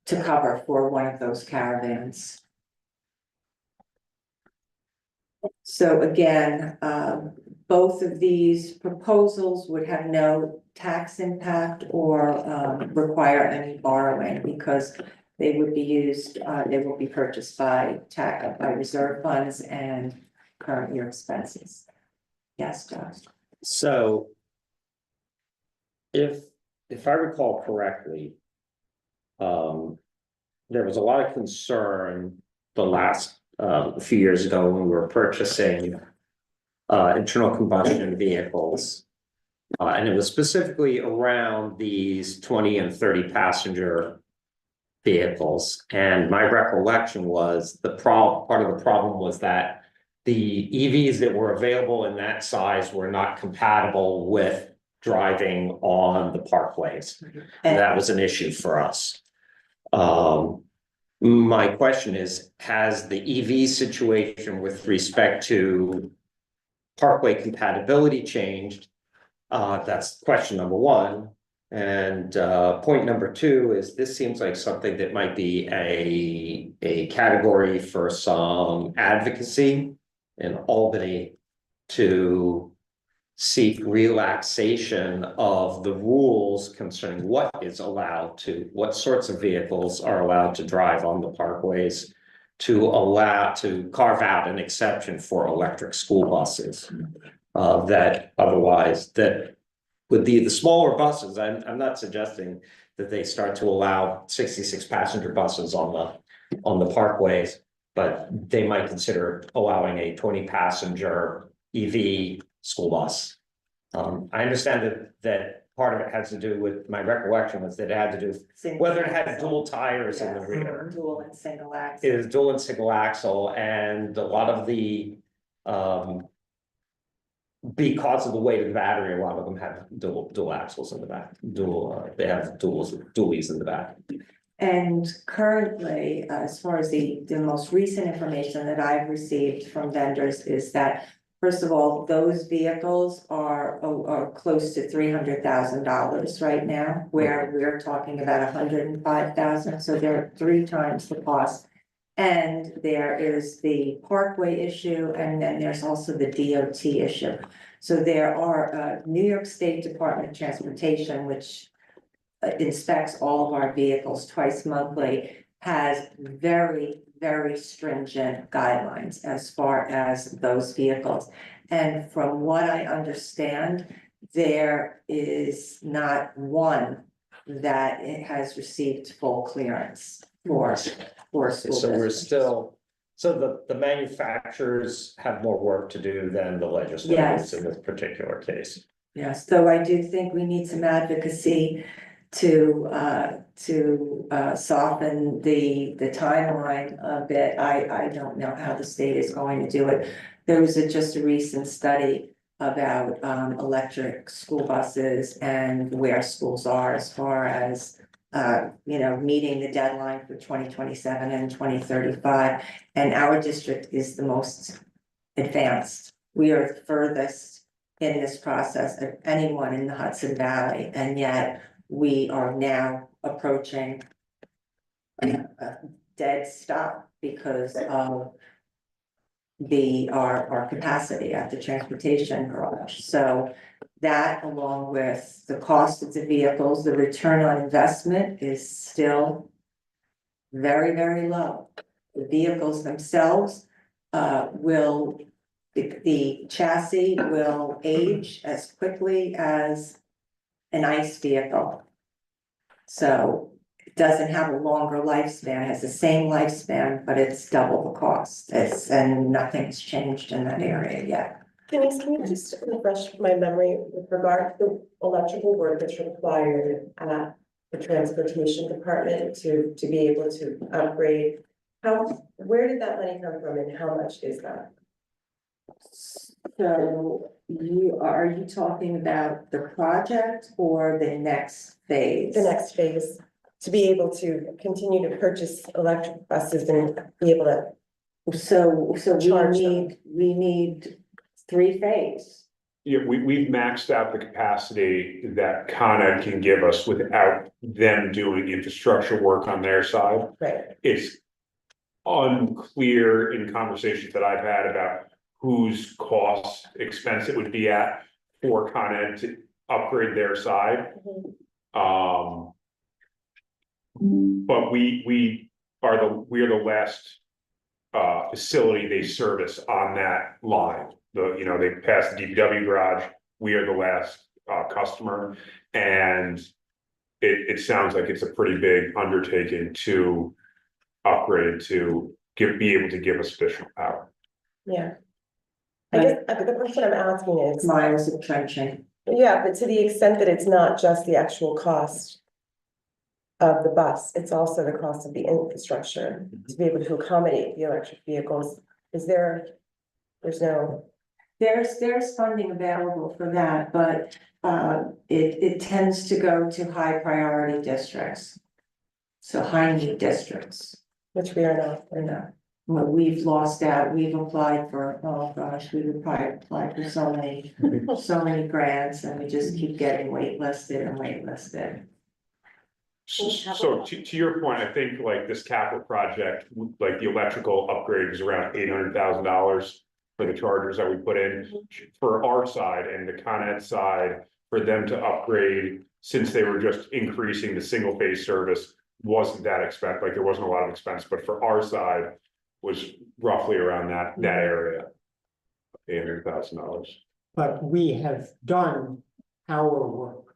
cover for one of those caravans. So again, both of these proposals would have no tax impact or require any borrowing because they would be used, they will be purchased by reserve funds and current year expenses. Yes, Josh. So if I recall correctly, there was a lot of concern the last few years ago when we were purchasing internal combustion vehicles. And it was specifically around these 20 and 30 passenger vehicles. And my recollection was part of the problem was that the EVs that were available in that size were not compatible with driving on the parkways. And that was an issue for us. My question is, has the EV situation with respect to parkway compatibility changed? That's question number one. And point number two is this seems like something that might be a category for some advocacy in Albany to seek relaxation of the rules concerning what sorts of vehicles are allowed to drive on the parkways, to carve out an exception for electric school buses. That would be the smaller buses. I'm not suggesting that they start to allow 66 passenger buses on the parkways, But they might consider allowing a 20-passenger EV school bus. I understand that part of it has to do with, my recollection was that it had to do with whether it had dual tires in the Yes, rear. dual and single It axle. is dual and single axle, and a lot of the, because of the weight of the battery, a lot of them have dual axles in the back, they have dualies in the back. And currently, as far as the most recent information that I've received from vendors is that, first of all, those vehicles are close to $300,000 right now, where we're talking about $105,000, so they're 3 times the cost. And there is the parkway issue, and then there's also the DOT issue. So there are, New York State Department of Transportation, which inspects all of our vehicles twice monthly, has very, very stringent guidelines as far as those vehicles. And from what I understand, there is not one that it has received full clearance for school So we're districts. still, so the manufacturers have more work to do than the legislators Yes. in this particular case. Yes, though I do think we need some advocacy to soften the timeline a bit. I don't know how the state is going to do it. There was just a recent study about electric school buses and where schools are as far as meeting the deadline for 2027 and 2035. And our district is the most advanced. We are the furthest in this process of anyone in the Hudson Valley, and yet we are now approaching a dead stop because of our capacity at the transportation garage. So that, along with the cost of the vehicles, the return on investment is still very, very low. The vehicles themselves the chassis will age as quickly as an ICE vehicle. So it doesn't have a longer lifespan, it has the same lifespan, but it's double the cost. And nothing's changed in that area yet. Denise, can you just refresh my memory with regard to the electrical work that's required at the transportation department to be able to upgrade? Where did that money come from and how much is that? So are you talking about the project or the next phase? The next phase, to be able to continue to purchase electric buses and be able to. So Charge them. we need 3-phase. Yeah, we've maxed out the capacity that Con Ed can give us without them doing infrastructure work on their side. Right. It's unclear in conversations that I've had about whose cost expense it would be at for Con Ed to upgrade their side. But we are the last facility they service on that line. They passed the DPW garage, we are the last customer, and it sounds like it's a pretty big undertaking to upgrade to be able to give us additional power. Yeah. I guess the question I'm asking is, Miles of trenching. yeah, but to the extent that it's not just the actual cost of the bus, it's also the cost of the infrastructure to be able to accommodate the electric vehicles. There's funding available for that, but it tends to go to high priority districts. So high need districts. Which we are not, we're not. Well, we've lost out, we've applied for, oh gosh, we've applied for so many grants, and we just keep getting waitlisted and waitlisted. So to your point, I think like this capital project, like the electrical upgrade was around $800,000 for the chargers that we put in. For our side and the Con Ed side, for them to upgrade, since they were just increasing the single phase service, wasn't that expensive, like there wasn't a lot of expense, but for our side was roughly around that area. $800,000. But we have done our work,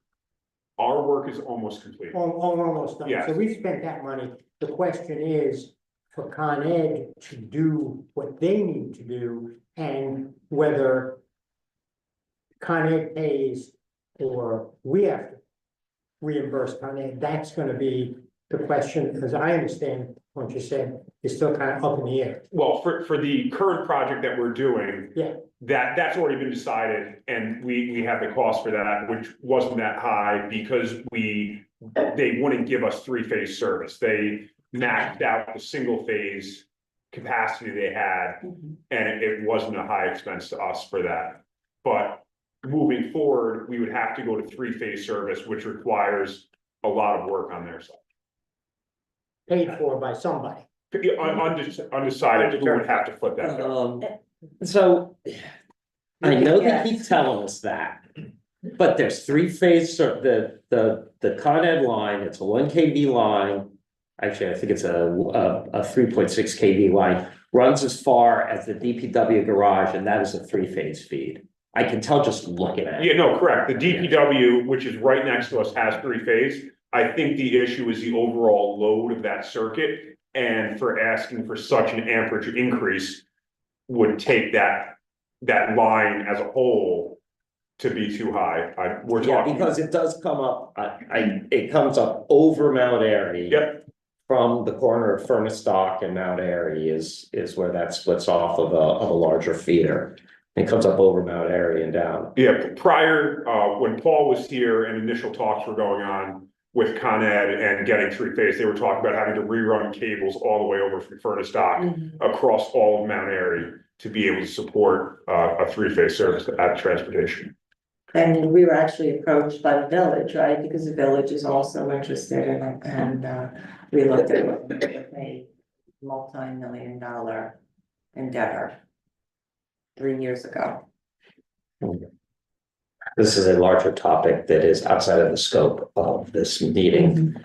Our work is almost complete. almost done. Yes. So we spent that money. The question is, for Con Ed to do what they need to do, and whether Con Ed pays or we have to reimburse Con Ed, that's gonna be the question, as I understand what you said, is still kind of up in the air. Well, for the current project that we're doing. Yeah. That's already been decided, and we have the cost for that, which wasn't that high because they wouldn't give us three-phase service. They maxed out the single-phase capacity they had, and it wasn't a high expense to us for that. But moving forward, we would have to go to three-phase service, which requires a lot of work on their side. Paid for by somebody. Undecided, we would have to flip that. So I know they keep telling us that, but there's three-phase, the Con Ed line, it's a 1 kV line. Actually, I think it's a 3.6 kV line, runs as far as the DPW garage, and that is a three-phase feed. I can tell just looking at it. Yeah, no, correct. The DPW, which is right next to us, has three-phase. I think the issue is the overall load of that circuit, and for asking for such an amperage increase would take that line as a whole to be too high. We're Yeah, talking. because it does come up, it comes up over Mount Airy. Yep. From the corner of Furnace Dock and Mount Airy is where that splits off of a larger feeder. It comes up over Mount Airy and down. Yeah, prior, when Paul was here and initial talks were going on with Con Ed and getting three-phase, they were talking about having to rerun cables all the way over from Furnace Dock across all of Mount Airy to be able to support a three-phase service at transportation. And we were actually approached by the village, right, because the village is also interested in it, and we looked at a multi-million-dollar endeavor 3 years ago. This is a larger topic that is outside of the scope of this meeting.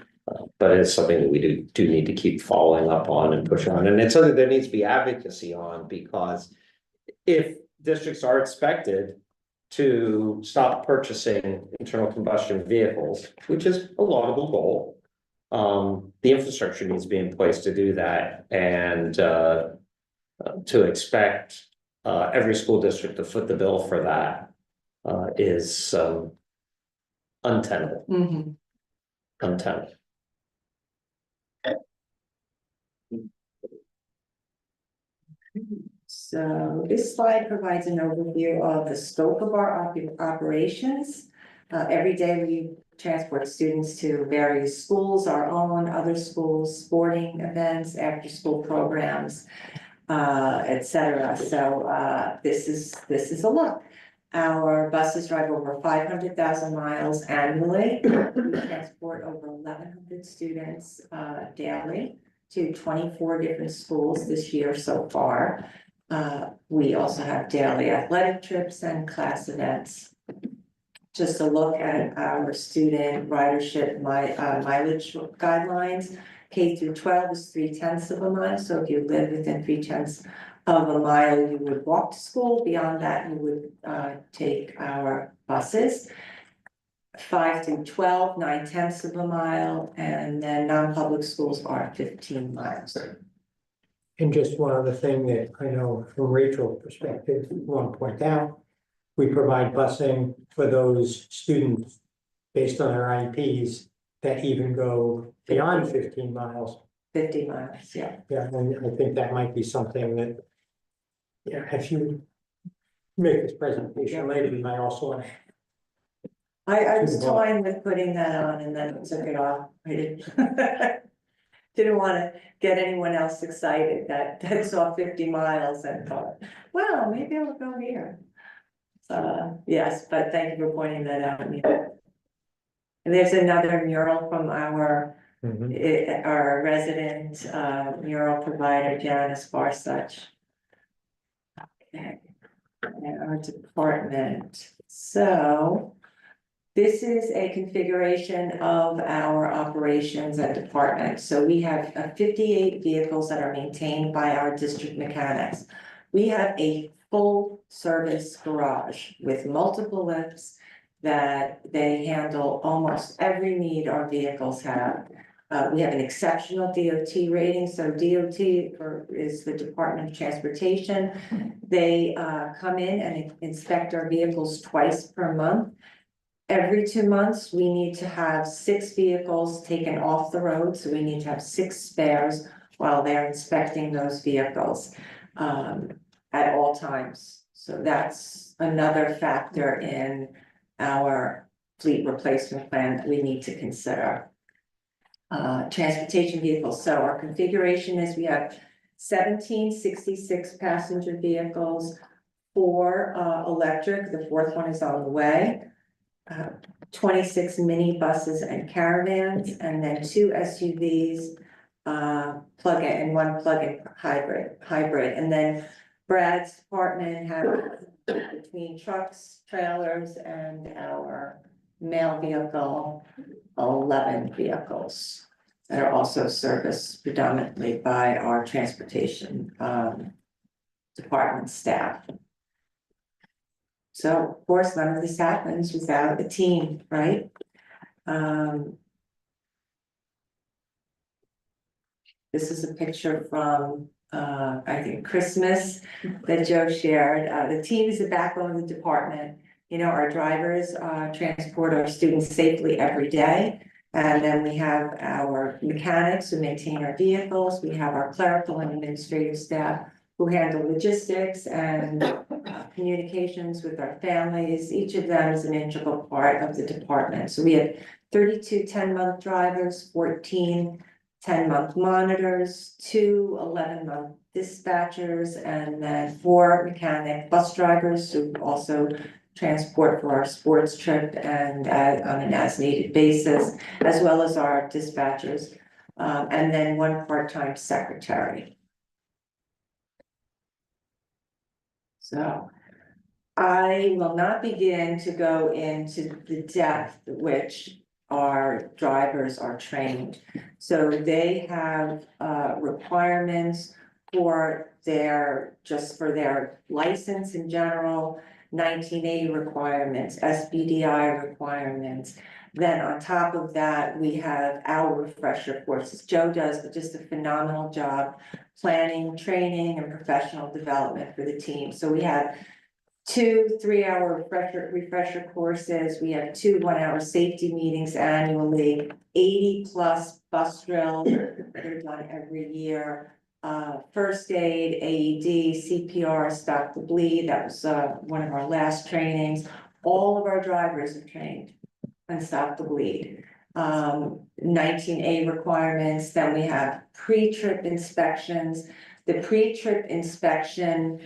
But it's something that we do need to keep following up on and push on, and it's something there needs to be advocacy on, because if districts are expected to stop purchasing internal combustion vehicles, which is a laudable goal, the infrastructure needs to be in place to do that, and to expect every school district to foot the bill for that is untenable. Untenable. So this slide provides an overview of the scope of our operations. Every day we transport students to various schools, our own, other schools, sporting events, after-school programs, etc. So this is a look. Our buses drive over 500,000 miles annually. We transport over 1,100 students daily to 24 different schools this year so far. We also have daily athletic trips and class events. Just a look at our student ridership mileage guidelines. K through 12 is 3/10 of a mile. So if you live within 3/10 of a mile, you would walk to school. Beyond that, you would take our buses. 5 through 12, 9/10 of a mile, and then non-public schools are 15 miles. And just one other thing that I know from Rachel's perspective, I want to point out, we provide busing for those students based on their IEPs that even go beyond 15 miles. 50 miles, yeah. Yeah, and I think that might be something that, yeah, if you make this presentation later, you might also want to. I was toying with putting that on and then took it off. I didn't want to get anyone else excited that saw 50 miles and thought, well, maybe I'll go here. So, yes, but thank you for pointing that out. And there's another mural from our resident mural provider, Janice Barsuch. Okay, and our department. So this is a configuration of our operations and department. So we have 58 vehicles that are maintained by our district mechanics. We have a full service garage with multiple lifts that they handle almost every need our vehicles have. We have an exceptional DOT rating, so is the Department of Transportation. They come in and inspect our vehicles twice per month. Every 2 months, we need to have 6 vehicles taken off the road, so we need to have 6 spares while they're inspecting those vehicles at all times. So that's another factor in our fleet replacement plan that we need to consider. Transportation vehicles, so our configuration is we have 17 66 passenger vehicles, 4 electric, the 4th one is on the way. 26 mini buses and caravans, and then 2 SUVs, plug-in and 1 plug-in hybrid, and then Brad's department have between trucks, trailers, and our mail vehicle, 11 vehicles that are also serviced predominantly by our transportation department staff. So of course, none of this happens without a team, right? This is a picture from I think Christmas that Joe shared. The team is the backbone of the department. You know, our drivers transport our students safely every day. And then we have our mechanics who maintain our vehicles. We have our clerical and administrative staff who handle logistics and communications with our families. Each of them is an integral part of the department. So we have 32 10-month drivers, 14 10-month monitors, 2 11-month dispatchers, and then 4 mechanic bus drivers who also transport for our sports trip and on an as-needed basis, as well as our dispatchers, and then 1 part-time secretary. So I will not begin to go into the depth which our drivers are trained. So they have requirements for their license in general, 1980 requirements, SBDI requirements. Then on top of that, we have our refresher courses. Joe does just a phenomenal job planning, training, and professional development for the team. So we have 2 3-hour refresher courses. We have 2 1-hour safety meetings annually, 80+ bus drills that are done every year. First aid, AED, CPR, stop the bleed. That was one of our last trainings. All of our drivers are trained on stop the bleed. 19A requirements. Then we have pre-trip inspections. The pre-trip inspection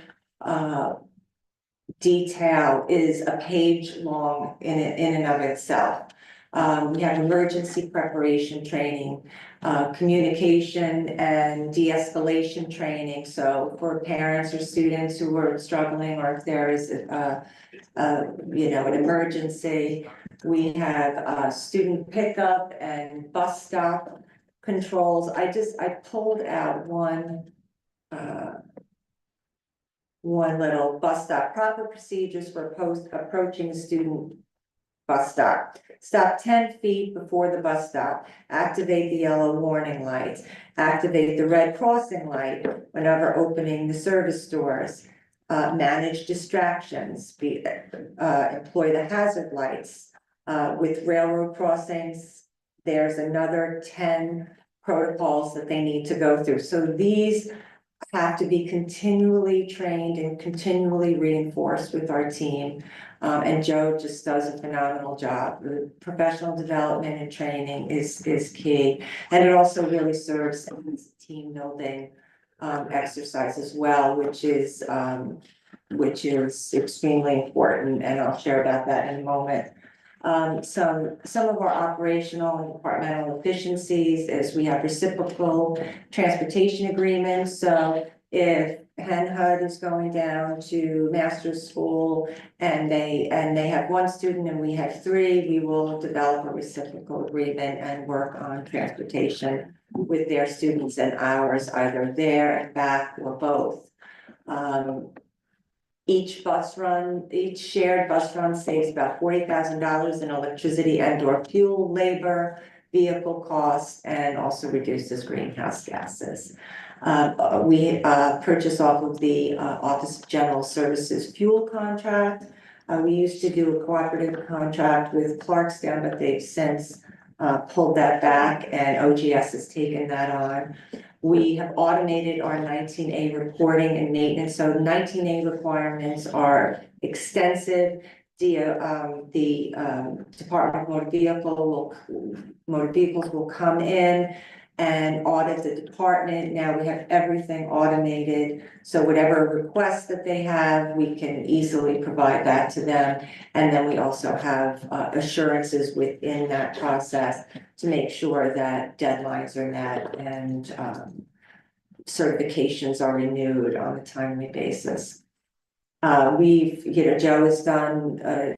detail is a page long in and of itself. We have emergency preparation training, communication and de-escalation training. So for parents or students who are struggling, or if there is an emergency, we have student pickup and bus stop controls. I pulled out one little bus stop, proper procedures for approaching a student bus stop. Stop 10 feet before the bus stop, activate the yellow warning lights, activate the red crossing light whenever opening the service doors, manage distractions, employ the hazard lights. With railroad crossings, there's another 10 protocols that they need to go through. So these have to be continually trained and continually reinforced with our team. And Joe just does a phenomenal job. The professional development and training is key. And it also really serves as a team building exercise as well, which is extremely important. And I'll share about that in a moment. Some of our operational and departmental efficiencies is we have reciprocal transportation agreements. So if HenHUD is going down to master's school and they have 1 student and we have 3, we will develop a reciprocal agreement and work on transportation with their students and ours, either there and back or both. Each shared bus run saves about $40,000 in electricity and or fuel labor. vehicle costs and also reduces greenhouse gases. We purchase off of the Office of General Services fuel contract. We used to do a cooperative contract with Clarkstown, but they've since pulled that back and OGS has taken that on. We have automated our 19A reporting and maintenance. So 19A requirements are extensive. The Department of Motor Vehicles will come in and audit the department. Now we have everything automated. So whatever requests that they have, we can easily provide that to them. And then we also have assurances within that process to make sure that deadlines are met and certifications are renewed on a timely basis. Joe has done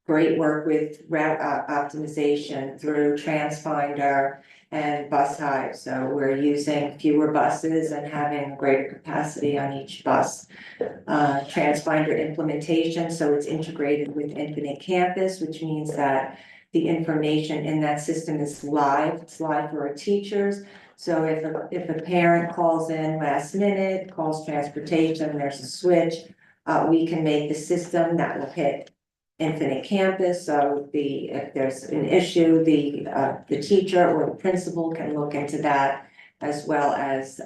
great work with route optimization through TransFinder and Bus Hive. So we're using fewer buses and having greater capacity on each bus. TransFinder implementation, so it's integrated with Infinite Campus, which means that the information in that system is live. It's live for our teachers. So if a parent calls in last minute, calls transportation, there's a switch, we can make the system that will hit Infinite Campus. So if there's an issue, the teacher or the principal can look into that, as well as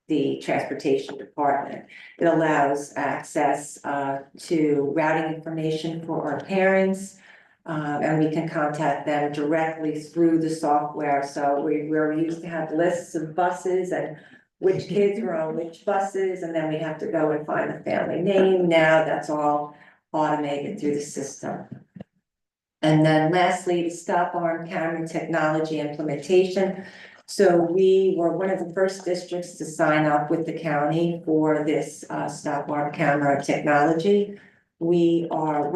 the transportation department. It allows access to routing information for our parents. And we can contact them directly through the software. So where we used to have lists of buses and which kids were on which buses, and then we have to go and find the family name. Now that's all automated through the system. And then lastly, the stop arm camera technology implementation. So we were one of the first districts to sign up with the county for this stop arm camera technology. We are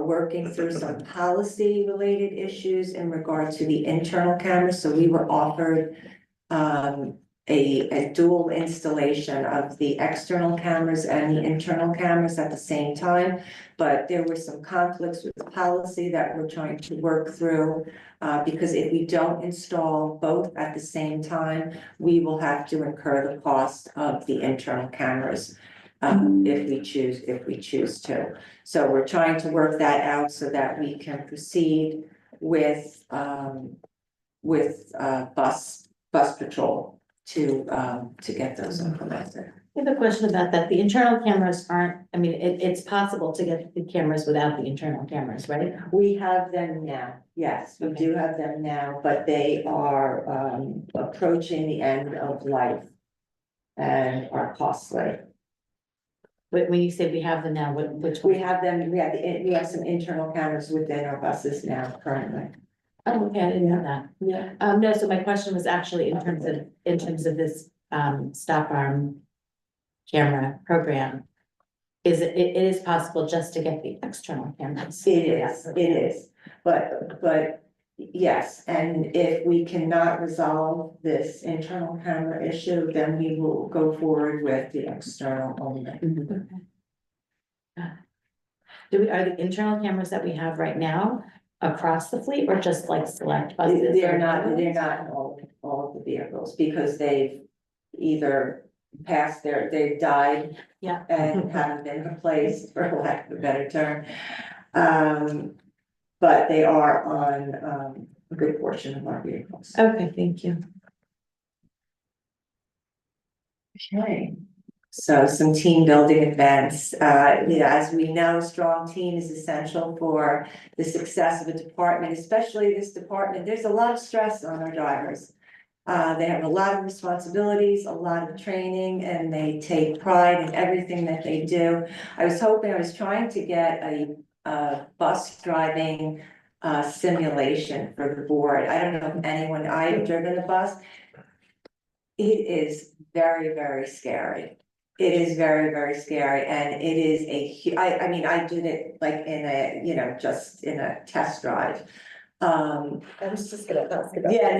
working through some policy related issues in regard to the internal cameras. So we were offered a dual installation of the external cameras and the internal cameras at the same time. But there were some conflicts with the policy that we're trying to work through, because if we don't install both at the same time, we will have to incur the cost of the internal cameras if we choose to. So we're trying to work that out so that we can proceed with bus patrol to get those implemented. I have a question about that. The internal cameras aren't, I mean, it's possible to get the cameras without the internal cameras, right? We have them now. Yes, we do have them now, but they are approaching the end of life and are costly. When you say we have them now, which We have them, we have some internal cameras within our buses now currently. Oh, okay, I didn't know that. Yeah. No, so my question was actually in terms of this stop arm camera program. It is possible just to get the external cameras? It is, but yes, and if we cannot resolve this internal camera issue, then we will go forward with the external only. Are the internal cameras that we have right now across the fleet or just like select buses? They're not in all of the vehicles because they've either they've died. Yeah. And haven't been replaced, for lack of a better term. But they are on a good portion of our vehicles. Okay, thank you. Okay. So some team building events, as we know, strong team is essential for the success of a department, especially this department. There's a lot of stress on our drivers. They have a lot of responsibilities, a lot of training, and they take pride in everything that they do. I was trying to get a bus driving simulation for the board. I don't know if anyone, I've driven a bus. It is very, very scary. It is very, very scary, and it is I mean, I did it like in a, just in a test drive. I was just gonna ask about. Yeah,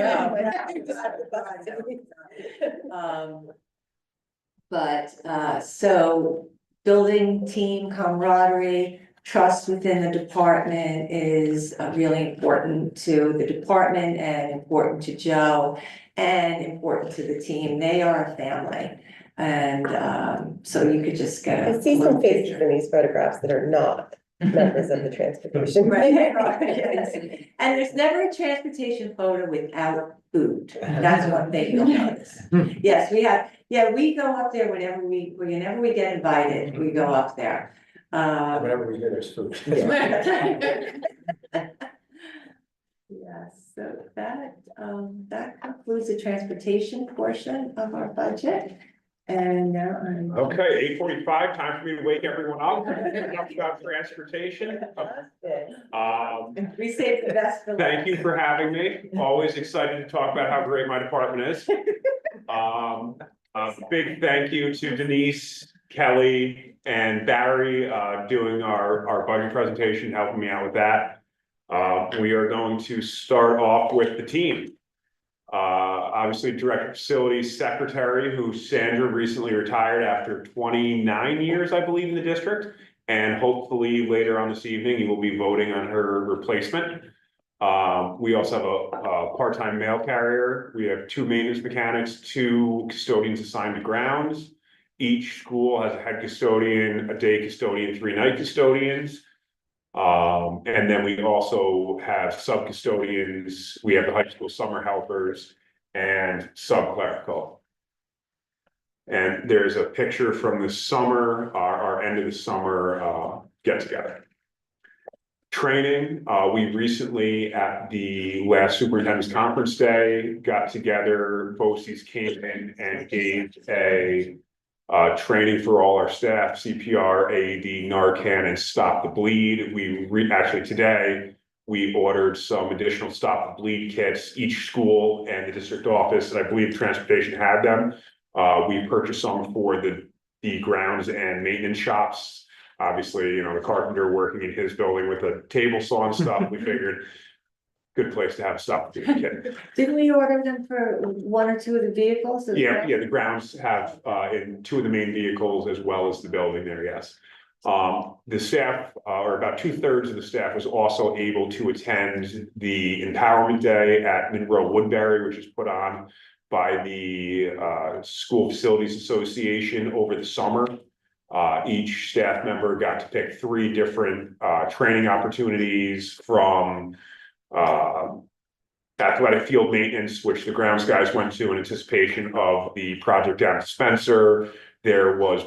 no. So building team camaraderie, trust within the department is really important to the department and important to Joe and important to the team. They are a family. And so you could just get a. I see some little faces picture. in these photographs that are not members of the transportation. Right, yes. And there's never a transportation photo without food. That's one thing you'll notice. Yes, we have, yeah, we go up there whenever we get invited, we go up there. Whenever we hear there's food. Yes, so that concludes the transportation portion of our budget. And now I'm. Okay, 8:45, time for me to wake everyone up. Enough about transportation. We saved the best for last. Thank you for having me. Always excited to talk about how great my department is. Big thank you to Denise, Kelly, and Barry, doing our budget presentation, helping me out with that. We are going to start off with the team. Obviously, Director of Facilities Secretary, who Sandra recently retired after 29 years, I believe, in the district. And hopefully later on this evening, you will be voting on her replacement. We also have a part-time mail carrier. We have 2 maintenance mechanics, 2 custodians assigned to grounds. Each school has a head custodian, a day custodian, 3 night custodians. And then we also have sub custodians. We have the high school summer helpers and sub clerical. And there's a picture from the summer, our end of the summer get together. Training, we recently at the last superintendent's conference day got together. BOCES came in and gave a training for all our staff, CPR, AED, Narcan, and Stop the Bleed. Actually today, we ordered some additional Stop the Bleed kits. Each school and the district office, and I believe transportation had them. We purchased some for the grounds and maintenance shops. Obviously, the carpenter working in his building with a table saw and stuff, we figured good place to have a Stop the Bleed kit. Didn't we order them for 1 or 2 of the vehicles? Yeah, the grounds have in 2 of the main vehicles as well as the building there, yes. The staff, or about 2/3 of the staff, was also able to attend the Empowerment Day at Monroe Woodbury, which is put on by the School Facilities Association over the summer. Each staff member got to pick 3 different training opportunities from athletic field maintenance, which the grounds guys went to in anticipation of the project down at Spencer. There was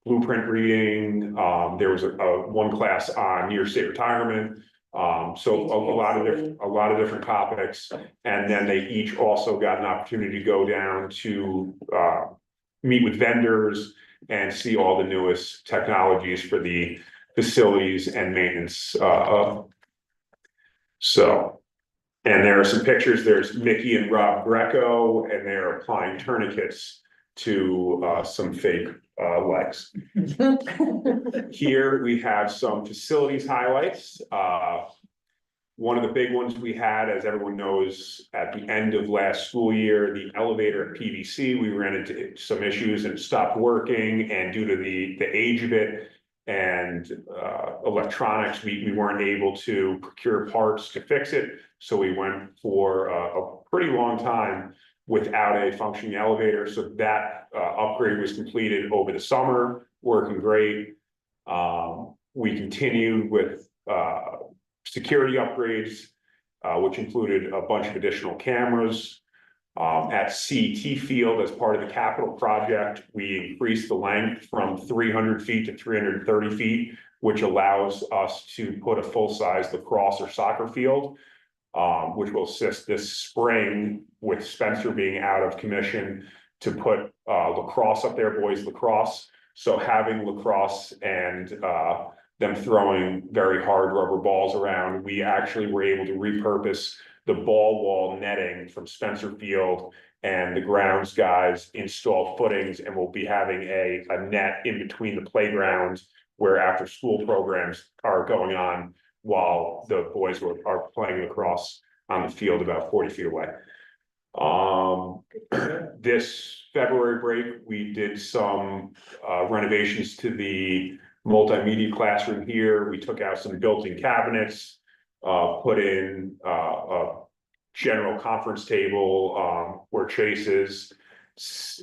blueprint reading. There was a 1 class on near state retirement. So a lot of different topics. And then they each also got an opportunity to go down to meet with vendors and see all the newest technologies for the facilities and maintenance. And there are some pictures. There's Mickey and Rob Greco, and they're applying tourniquets to some fake legs. Here we have some facilities highlights. One of the big ones we had, as everyone knows, at the end of last school year, the elevator at PVC, we ran into some issues and stopped working, and due to the age of it and electronics, we weren't able to procure parts to fix it. So we went for a pretty long time without a functioning elevator. So that upgrade was completed over the summer, working great. We continued with security upgrades, which included a bunch of additional cameras. At CET Field, as part of the capital project, we increased the length from 300 feet to 330 feet, which allows us to put a full-size lacrosse or soccer field, which will assist this spring with Spencer being out of commission to put lacrosse up there, boys lacrosse. So having lacrosse and them throwing very hard rubber balls around, we actually were able to repurpose the ball wall netting from Spencer Field, and the grounds guys installed footings, and we'll be having a net in between the playground where after school programs are going on while the boys are playing lacrosse on the field about 40 feet away. This February break, we did some renovations to the multimedia classroom here. We took out some built-in cabinets, put in, a general conference table, where Chase is,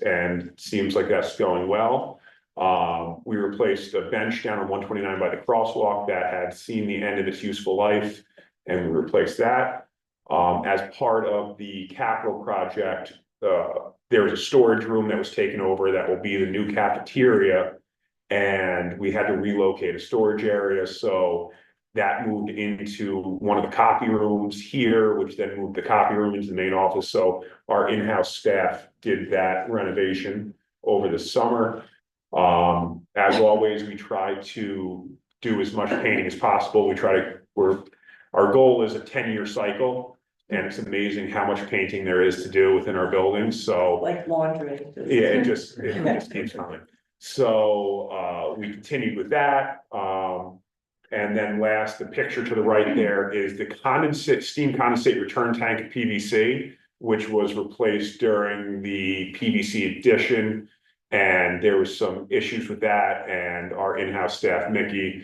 and seems like that's going well. We replaced a bench down on 129 by the crosswalk that had seen the end of its useful life, and we replaced that. As part of the capital project, there was a storage room that was taken over that will be the new cafeteria. And we had to relocate a storage area, so that moved into one of the copy rooms here, which then moved the copy room into the main office. So our in-house staff did that renovation over the summer. As always, we try to do as much painting as possible. Our goal is a 10-year cycle, and it's amazing how much painting there is to do within our buildings, so. Like laundry. Yeah, it just keeps coming. So, we continued with that, and then last, the picture to the right there is the steam condensate return tank at PVC, which was replaced during the PVC addition. And there was some issues with that, and our in-house staff, Mickey,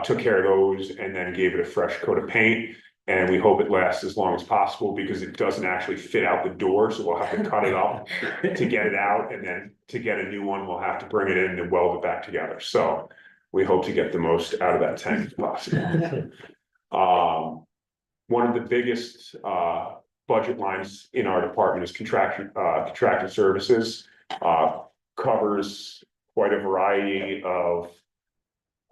took care of those and then gave it a fresh coat of paint. And we hope it lasts as long as possible because it doesn't actually fit out the door, so we'll have to cut it up to get it out, and then to get a new one, we'll have to bring it in and weld it back together. So we hope to get the most out of that tank as possible. One of the biggest budget lines in our department is contracted services. Covers quite a variety of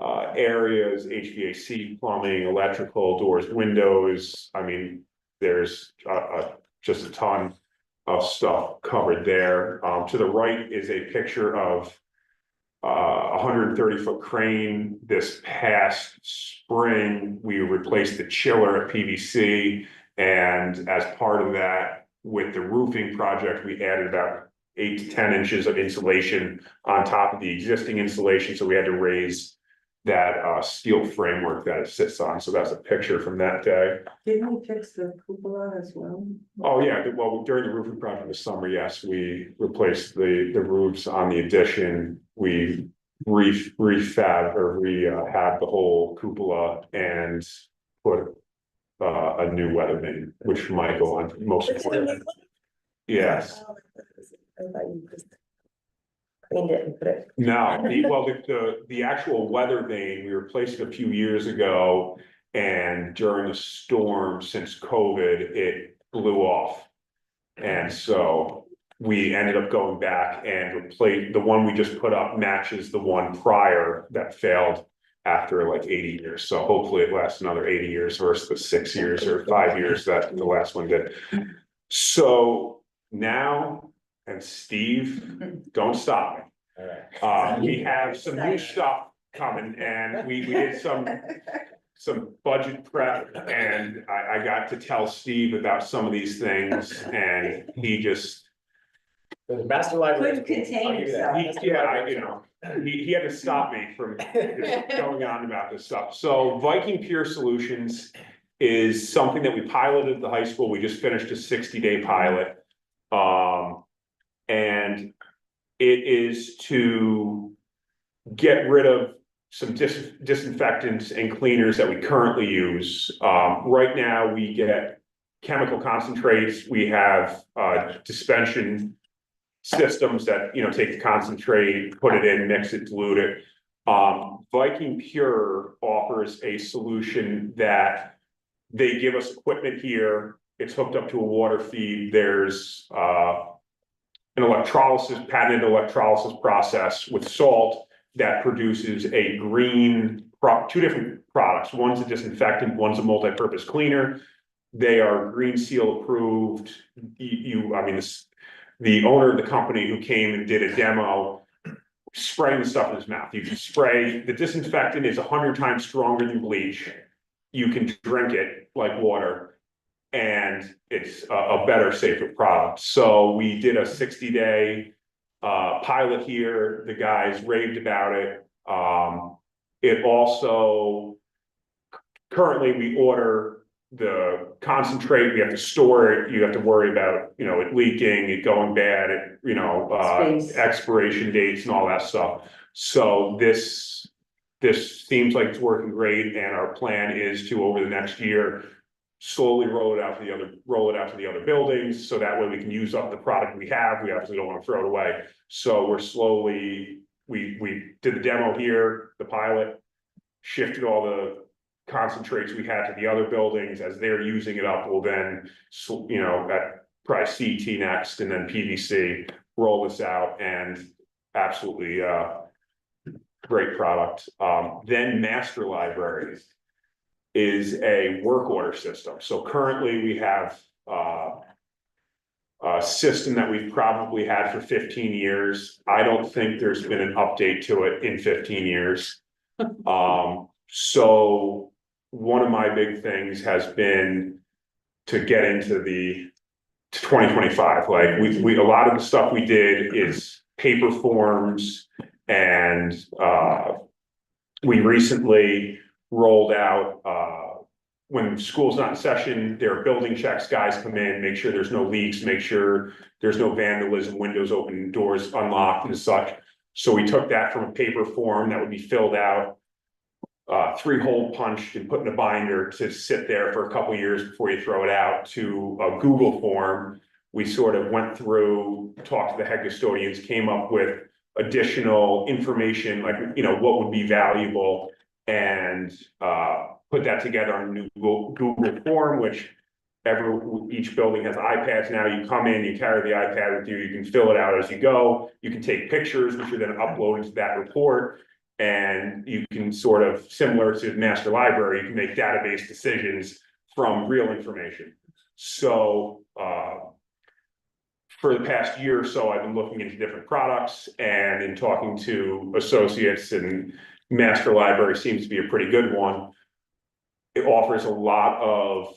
areas: HVAC, plumbing, electrical, doors, windows. I mean, there's just a ton of stuff covered there. To the right is a picture of a 130-foot crane. This past spring, we replaced the chiller at PVC, and as part of that, with the roofing project, we added about 8 to 10 inches of insulation on top of the existing insulation, so we had to raise that steel framework that it sits on. So that's a picture from that day. Didn't we fix the cupola as well? Oh, yeah, well, during the roofing project this summer, yes, we replaced the roofs on the addition. We rehab the whole cupola and put a new weather vane, which might go on most important. Yes. I thought you just cleaned it and put it. No, the actual weather vane, we replaced it a few years ago, and during a storm since COVID, it blew off. And so we ended up going back and replaced the one we just put up matches the one prior that failed after like 80 years. So hopefully it lasts another 80 years versus the 6 years or 5 years that the last one did. So now, and Steve, don't stop me. All right. We have some new stuff coming, and we did some budget prep, and I got to tell Steve about some of these things, and he just. The master library. Couldn't contain himself. He had to stop me from just going on about this stuff. So Viking Pure Solutions is something that we piloted at the high school. We just finished a 60-day pilot. And it is to get rid of some disinfectants and cleaners that we currently use. Right now, we get chemical concentrates. We have dispensing systems that, take the concentrate, put it in, mix it, dilute it. Viking Pure offers a solution that they give us equipment here. It's hooked up to a water feed. There's an patented electrolysis process with salt that produces a green, 2 different products. One's a disinfectant, one's a multi-purpose cleaner. They are Green Seal approved. The owner of the company who came and did a demo, spraying the stuff in his mouth. You can spray, the disinfectant is 100 times stronger than bleach. You can drink it like water, and it's a better, safer product. So we did a 60-day pilot here. The guys raved about it. It also, currently we order the concentrate, we have to store it, you have to worry about, it leaking, it going bad, Space. expiration dates and all that stuff. So this this seems like it's working great, and our plan is to, over the next year, slowly roll it out to the other buildings, so that way we can use up the product we have. We obviously don't want to throw it away. So we're slowly, we did the demo here, the pilot, shifted all the concentrates we had to the other buildings. As they're using it up, we'll then, you know, at probably CT next, and then PVC, roll this out, and absolutely great product. Then Master Library is a work order system. So currently we have a system that we've probably had for 15 years. I don't think there's been an update to it in 15 years. So one of my big things has been to get into the 2025. Like we a lot of the stuff we did is paper forms, and we recently rolled out when school's not in session, there are building checks, guys come in, make sure there's no leaks, make sure there's no vandalism, windows open, doors unlocked and such. So we took that from a paper form that would be filled out, 3-hole punched and put in a binder to sit there for a couple of years before you throw it out, to a Google form. We sort of went through, talked to the head custodians, came up with additional information, like, you know, what would be valuable, and put that together on a new Google form, which each building has iPads now. You come in, you carry the iPad with you, you can fill it out as you go. You can take pictures, which are then uploaded to that report. And you can sort of, similar to Master Library, you can make database decisions from real information. So for the past year or so, I've been looking into different products, and in talking to associates, and Master Library seems to be a pretty good one. It offers a lot of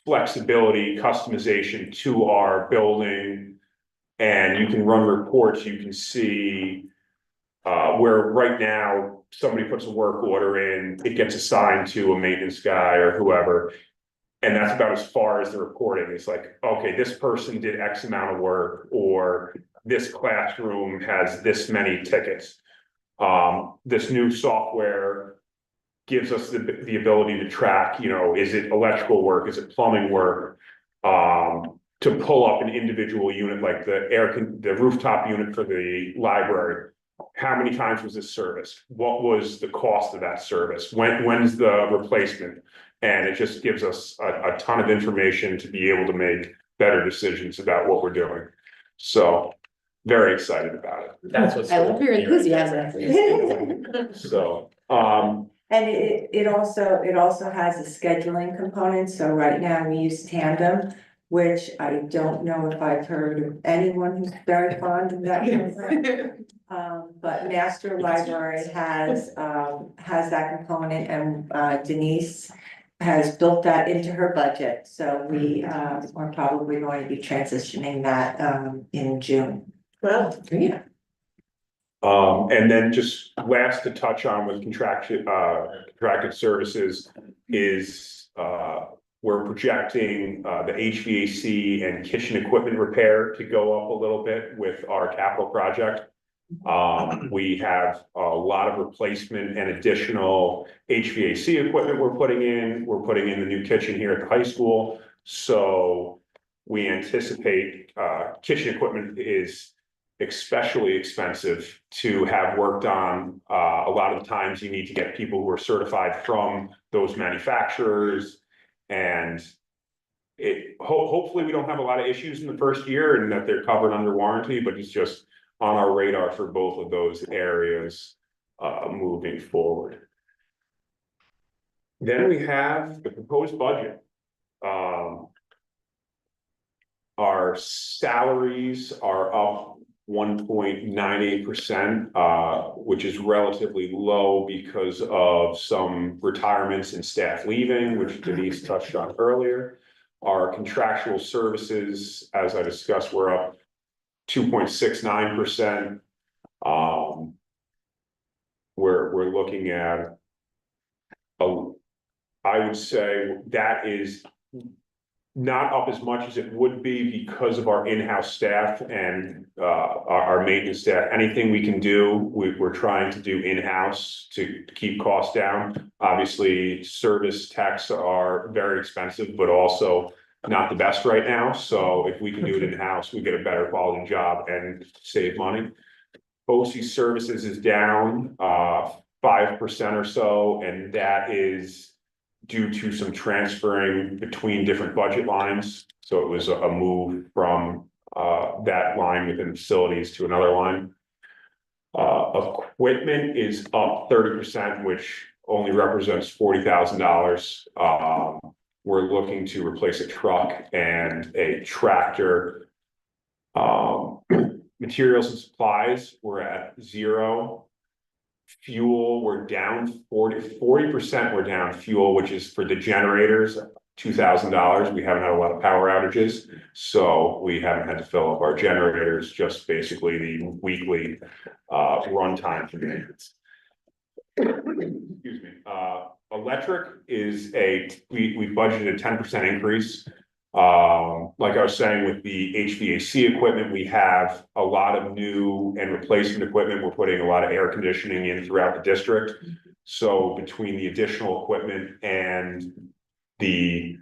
flexibility, customization to our building, and you can run reports. You can see where right now somebody puts a work order in, it gets assigned to a maintenance guy or whoever, and that's about as far as the reporting. It's like, okay, this person did X amount of work, or this classroom has this many tickets. This new software gives us the ability to track, you know, is it electrical work, is it plumbing work, to pull up an individual unit, like the rooftop unit for the library. How many times was this serviced? What was the cost of that service? When's the replacement? And it just gives us a ton of information to be able to make better decisions about what we're doing. So very excited about it. That's what's. I love your enthusiasm. So, And it also has a scheduling component. So right now we use Tandem, which I don't know if I've heard of anyone who's very fond of that program. But Master Library has that component, and Denise has built that into her budget. So we are probably going to be transitioning that in June. Well, Yeah. and then just last to touch on with contracted services is we're projecting the HVAC and kitchen equipment repair to go up a little bit with our capital project. We have a lot of replacement and additional HVAC equipment we're putting in. We're putting in the new kitchen here at the high school. So we anticipate kitchen equipment is especially expensive to have worked on. A lot of the times you need to get people who are certified from those manufacturers, and hopefully we don't have a lot of issues in the first year and that they're covered under warranty, but it's just on our radar for both of those areas moving forward. Then we have the proposed budget. Our salaries are up 1.98%, which is relatively low because of some retirements and staff leaving, which Denise touched on earlier. Our contractual services, as I discussed, were up 2.69%. We're looking at I would say that is not up as much as it would be because of our in-house staff and our maintenance staff. Anything we can do, we're trying to do in-house to keep costs down. Obviously, service techs are very expensive, but also not the best right now. So if we can do it in-house, we get a better quality job and save money. OC services is down 5% or so, and that is due to some transferring between different budget lines. So it was a move from that line within facilities to another line. Equipment is up 30%, which only represents $40,000. We're looking to replace a truck and a tractor. Materials and supplies, we're at 0. Fuel, we're down 40%, we're down fuel, which is for the generators, $2,000. We haven't had a lot of power outages, so we haven't had to fill up our generators, just basically the weekly runtime for maintenance. Excuse me. Electric is we budgeted a 10% increase. Like I was saying, with the HVAC equipment, we have a lot of new and replacement equipment. We're putting a lot of air conditioning in throughout the district. So between the additional equipment and the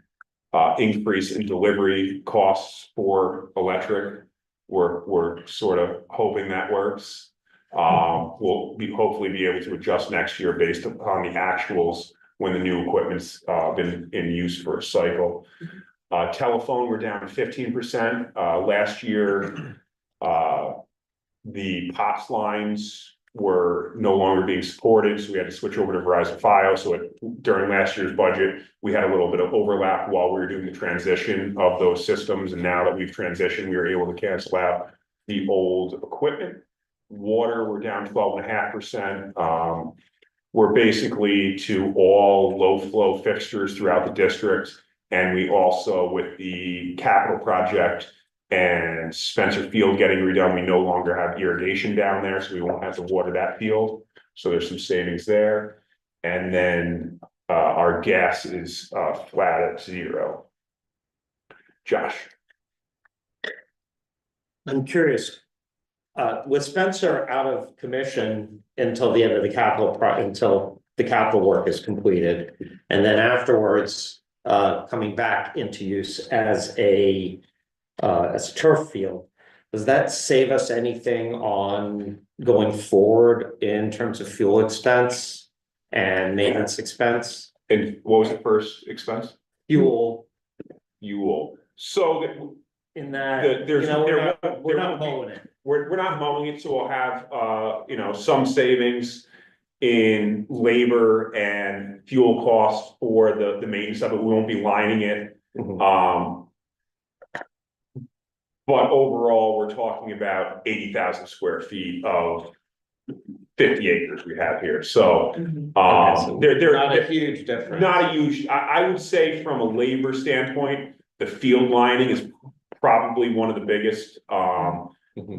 increase in delivery costs for electric, we're sort of hoping that works. We'll hopefully be able to adjust next year based upon the actuals when the new equipment's been in use for a cycle. Telephone, we're down 15%. Last year, the POTS lines were no longer being supported, so we had to switch over to Verizon Fios. So during last year's budget, we had a little bit of overlap while we were doing the transition of those systems. And now that we've transitioned, we were able to cancel out the old equipment. Water, we're down 12.5%. We're basically to all low flow fixtures throughout the district. And we also, with the capital project and Spencer Field getting redone, we no longer have irrigation down there, so we won't have to water that field. So there's some savings there. And then our gas is flat at 0. Josh. I'm curious. With Spencer out of commission until the end of the until the capital work is completed, and then afterwards coming back into use as a turf field, does that save us anything on going forward in terms of fuel expense and maintenance expense? And what was the first expense? Fuel. So in that, we're not mowing it. We're not mowing it, so we'll have some savings in labor and fuel costs for the maintenance of it. We won't be lining it. But overall, we're talking about 80,000 square feet of 50 acres we have here. So they're not a huge difference. Not a huge, I would say from a labor standpoint, the field lining is probably one of the biggest.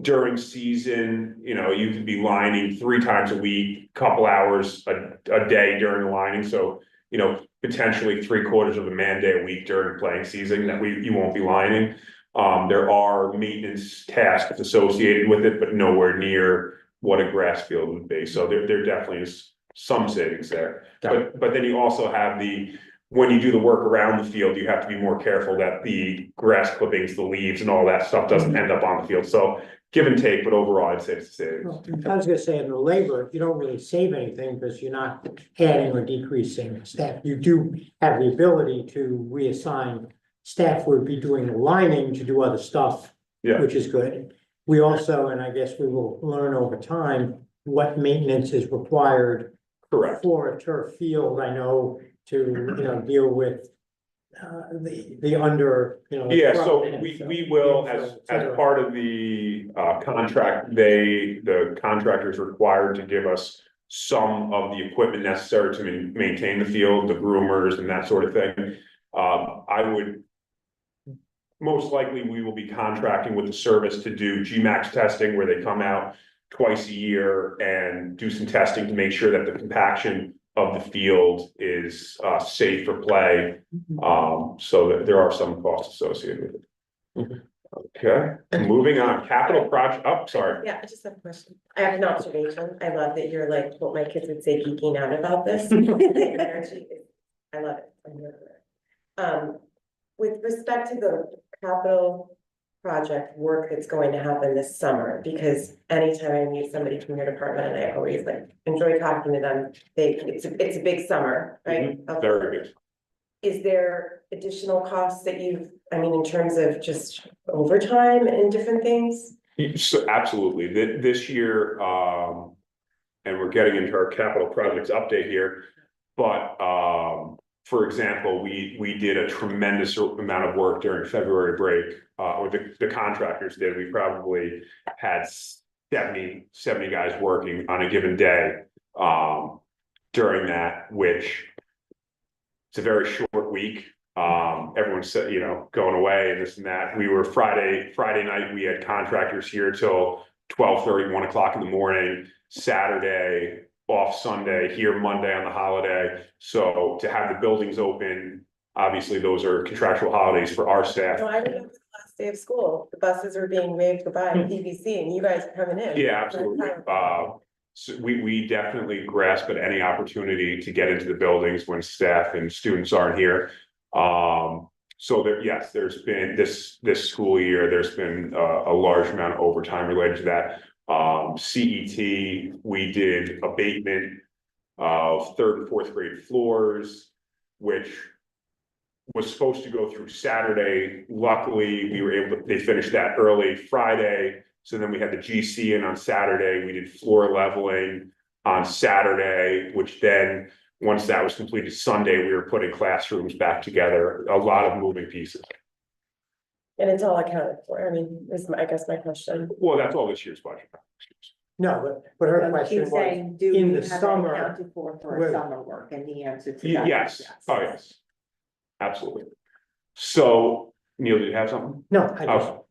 During season, you could be lining 3 times a week, couple hours a day during the lining. So, potentially 3/4 of a man day a week during playing season that you won't be lining. There are maintenance tasks associated with it, but nowhere near what a grass field would be. So there definitely is some savings there. But then you also have when you do the work around the field, you have to be more careful that the grass clippings, the leaves and all that stuff doesn't end up on the field. So give and take, but overall, I'd say it's a savings. I was gonna say in the labor, you don't really save anything because you're not adding or decreasing staff. You do have the ability to reassign staff would be doing the lining to do other stuff, which is good. We also, and I guess we will learn over time, what maintenance is required for a turf field. I know to, deal with the under, so we will, as part of the contract, the contractor is required to give us some of the equipment necessary to maintain the field, the groomers and that sort of thing. Most likely we will be contracting with the service to do GMAX testing, where they come out twice a year and do some testing to make sure that the compaction of the field is safe for play. So that there are some costs associated with it. Okay, moving on, capital project, oh, sorry. Yeah, I just have a question. I have an observation. I love that you're like, what my kids would say, geeking out about this. The energy is- I love it. I'm here for it. With respect to the capital project work that's going to happen this summer, because anytime I meet somebody from your department, and I always like enjoy talking to them, it's a big summer, right? Very good. Is there additional costs that I mean, in terms of just overtime and different things? So absolutely, this year, and we're getting into our capital projects update here. But for example, we did a tremendous amount of work during February break, or the contractors did. We probably had 70 guys working on a given day during that, which it's a very short week. Everyone's said, going away and this and that. We were Friday night, we had contractors here till 12:30, 1 o'clock in the morning, Saturday off, Sunday, here Monday on the holiday. So to have the buildings open, obviously those are contractual holidays for our staff. No, I remember the last day of school, the buses were being waved goodbye in PVC and you guys are coming in. Yeah, absolutely. So we definitely grasp at any opportunity to get into the buildings when staff and students aren't here. So yes, there's been this school year, there's been a large amount of overtime related to that. CET, we did abatement of 3rd and 4th grade floors, which was supposed to go through Saturday. Luckily, they finished that early Friday. So then we had the GC in on Saturday. We did floor leveling on Saturday, which then, once that was completed Sunday, we were putting classrooms back together. A lot of moving pieces. And it's all accounted for. I mean, I guess my question. Well, that's all this year's budget. No, but her question She's was, saying, do in we the have it summer, accounted for where- summer work? And the answer to that is Yes, oh, yes. Absolutely. So, Neil, did you have something? no, I just, Oh,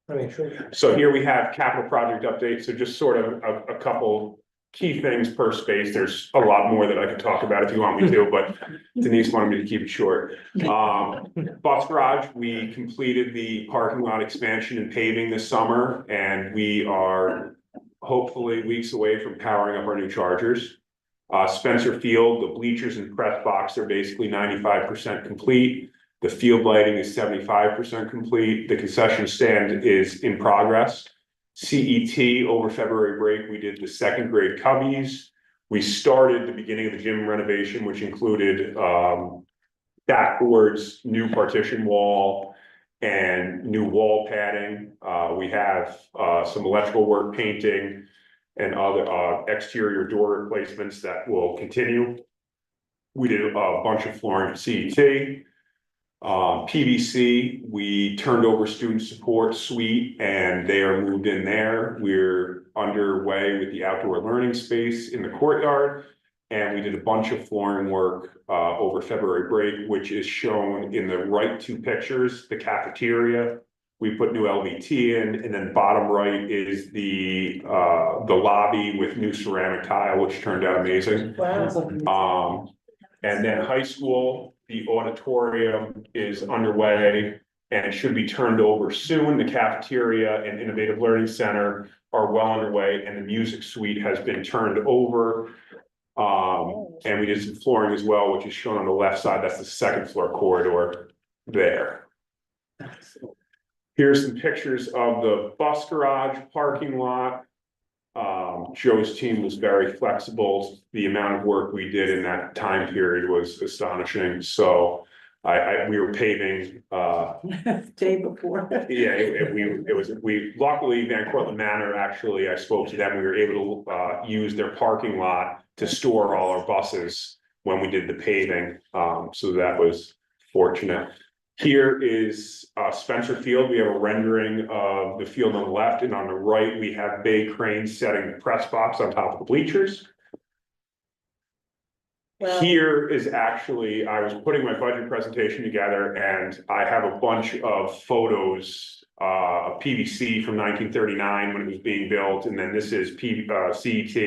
want to make sure. so here we have capital project update. So just sort of a couple key things per space. There's a lot more that I could talk about if you want me to, but Denise wanted me to keep it short. Bus garage, we completed the parking lot expansion and paving this summer, and we are hopefully weeks away from powering up our new chargers. Spencer Field, the bleachers and press box are basically 95% complete. The field lighting is 75% complete. The concession stand is in progress. CET over February break, we did the 2nd grade cubbies. We started the beginning of the gym renovation, which included backboards, new partition wall, and new wall padding. We have some electrical work, painting, and other exterior door replacements that will continue. We did a bunch of flooring at CET. PVC, we turned over student support suite and they are moved in there. We're underway with the outdoor learning space in the courtyard. And we did a bunch of flooring work over February break, which is shown in the right 2 pictures, the cafeteria. We put new LVT in, and then bottom right is the lobby with new ceramic tile, which turned out amazing. Wow. And then high school, the auditorium is underway and should be turned over soon. The cafeteria and innovative learning center are well underway, and the music suite has been turned over. And we did some flooring as well, which is shown on the left side. That's the 2nd floor corridor there. Here's some pictures of the bus garage parking lot. Joe's team was very flexible. The amount of work we did in that time period was astonishing. So we were paving day before. Yeah, we luckily Van Cortlandt Manor, actually, I spoke to them. We were able to use their parking lot to store all our buses when we did the paving. So that was fortunate. Here is Spencer Field. We have a rendering of the field on the left, and on the right, we have Bay Crane setting the press box on top of the bleachers. Wow. Here is actually, I was putting my budget presentation together, and I have a bunch of photos of PVC from 1939 when it was being built, and then this is CET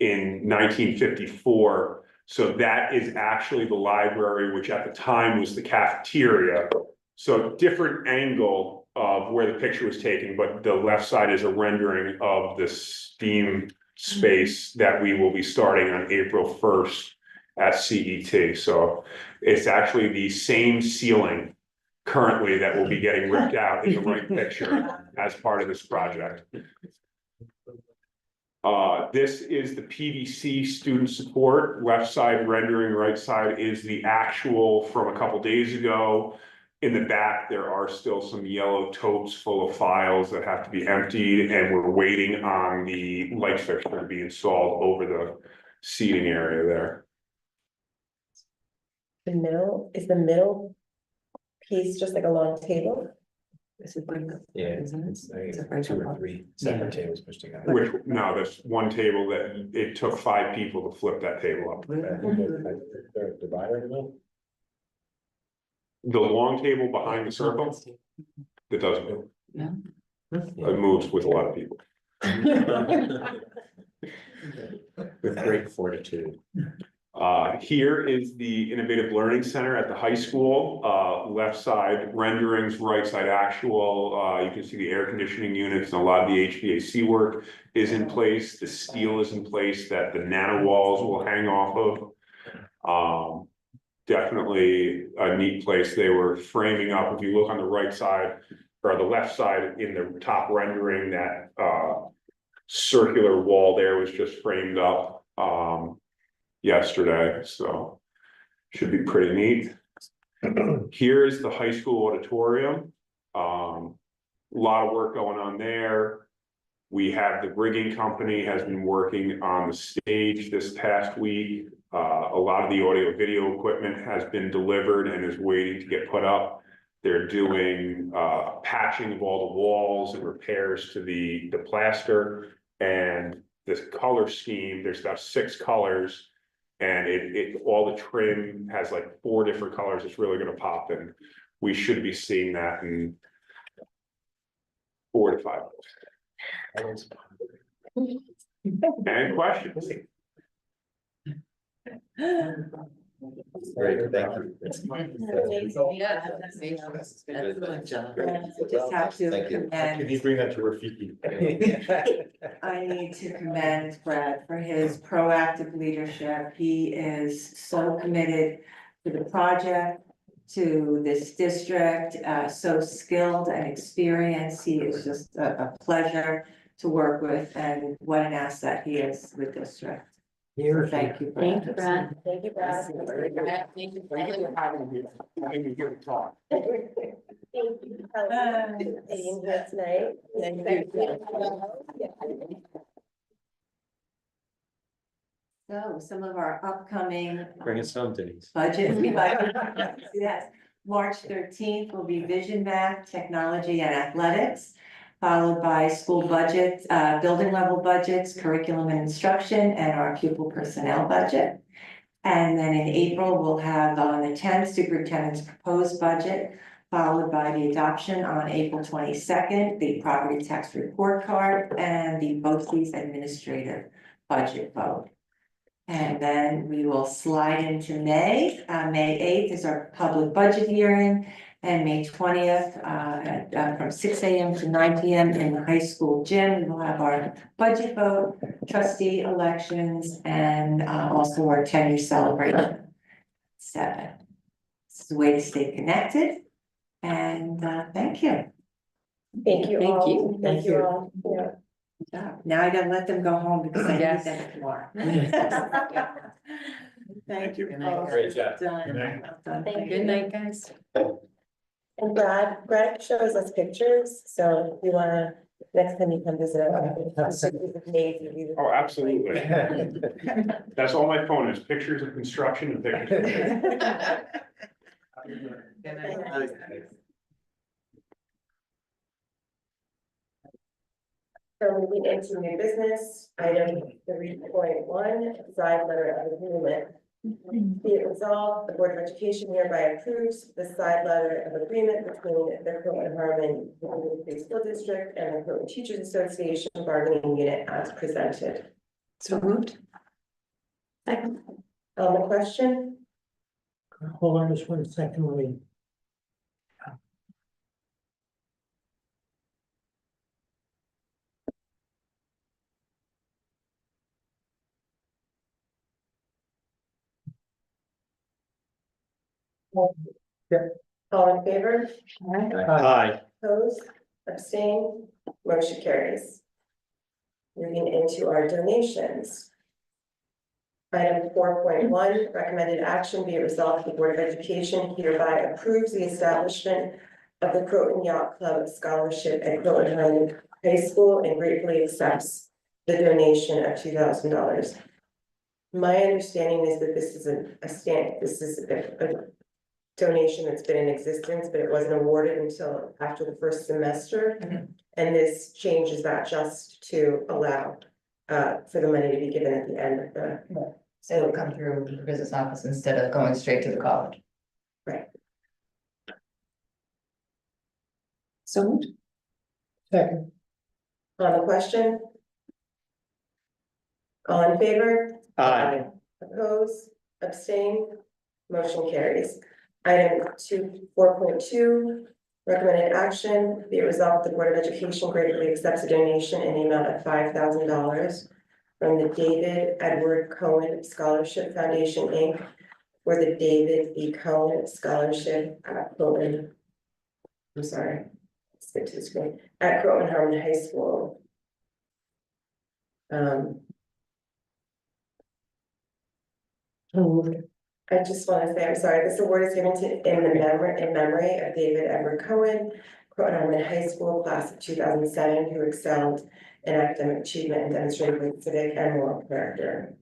in 1954. So that is actually the library, which at the time was the cafeteria. So different angle of where the picture was taken, but the left side is a rendering of the STEAM space that we will be starting on April 1st at CET. So it's actually the same ceiling currently that will be getting ripped out in the right picture as part of this project. This is the PVC student support, left side rendering, right side is the actual from a couple days ago. In the back, there are still some yellow totes full of files that have to be emptied, and we're waiting on the light fixture to be installed over the seating area there. Is the middle piece just like a long table? This is one. Yeah, it's like 2 or 3 separate tables pushed together. Which, no, there's one table that it took 5 people to flip that table up. Divider in the middle? The long table behind the circle, it doesn't move. No. It moves with a lot of people. With great fortitude. Here is the Innovative Learning Center at the high school, left side renderings, right side actual. You can see the air conditioning units and a lot of the HVAC work is in place. The steel is in place that the nano walls will hang off of. Definitely a neat place. They were framing up. If you look on the right side or the left side in the top rendering, that circular wall there was just framed up yesterday, so should be pretty neat. Here is the high school auditorium. A lot of work going on there. We have the rigging company has been working on the stage this past week. A lot of the audio video equipment has been delivered and is waiting to get put up. They're doing patching of all the walls and repairs to the plaster, and this color scheme, there's about 6 colors, and all the trim has like 4 different colors. It's really going to pop, and we should be seeing that in 4 to 5 months. And questions? Great, thank you. Just have to Thank you. Can you commend, bring that to Rafiki? I need to commend Brad for his proactive leadership. He is so committed to the project, to this district, so skilled and experienced. He is just a pleasure to work with, and what an asset he is with district. Here, Thank you. Thank you, Brad. Thank you, Brad. Thank you for having me. Letting me give a talk. Thank you for being here tonight. So some of our upcoming Bring us home, Denise. budget, yes. March 13th will be Vision Math, Technology and Athletics, followed by school budgets, building level budgets, curriculum and instruction, and our pupil personnel budget. And then in April, we'll have on the 10th, superintendent's proposed budget, followed by the adoption on April 22nd, the property tax report card, and the BOCES administrative budget vote. And then we will slide into May. May 8th is our public budget hearing, and May 20th, from 6 a.m. to 9 p.m. in the high school gym. We will have our budget vote, trustee elections, and also our 10-year celebration. 7. This is a way to stay connected. And thank you. Thank you Thank all. you. Thank you all. Yeah. Now I gotta let them go home because I need Yes. them tomorrow. Thank you. Good night. Great job. Done. Good night. Well done. Thank Good night, guys. And Brad shows us pictures, so if you wanna, next time you come visit. Oh, absolutely. That's all my phone is, pictures of construction and pictures. So moving into new business, item 3.1, side letter of agreement. Be it resolved, the Board of Education hereby approves the side letter of agreement between the Croton Harmon Union Free School District and the Croton Teachers Association bargaining unit as presented. So moved. Second. On the question, Hold on just 1 second, let me. all in favor, Aye. opposed, abstain, motion carries. Moving into our donations. Item 4.1, recommended action be it resolved, the Board of Education hereby approves the establishment of the Croton Yacht Club Scholarship at Croton Harmon High School and gratefully accepts the donation of $2,000. My understanding is that this is a donation that's been in existence, but it wasn't awarded until after the first semester. And this changes that just to allow for the money to be given at the end of the. So it'll come through the business office instead of going straight to the college. So moved. Second, On the question? All in favor? Aye. Oppose, abstain, motion carries. Item 4.2, recommended action, be it resolved, the Board of Education gratefully accepts a donation in the amount of $5,000 from the David Edward Cohen Scholarship Foundation, Inc. for the David E. Cohen Scholarship at Croton. I'm sorry, let's get to the screen, at Croton Harmon High School. I just want to say, I'm sorry, this award is given to in memory of David Edward Cohen, Croton Harmon High School class of 2007, who excelled in academic achievement and demonstrated great civic and moral character.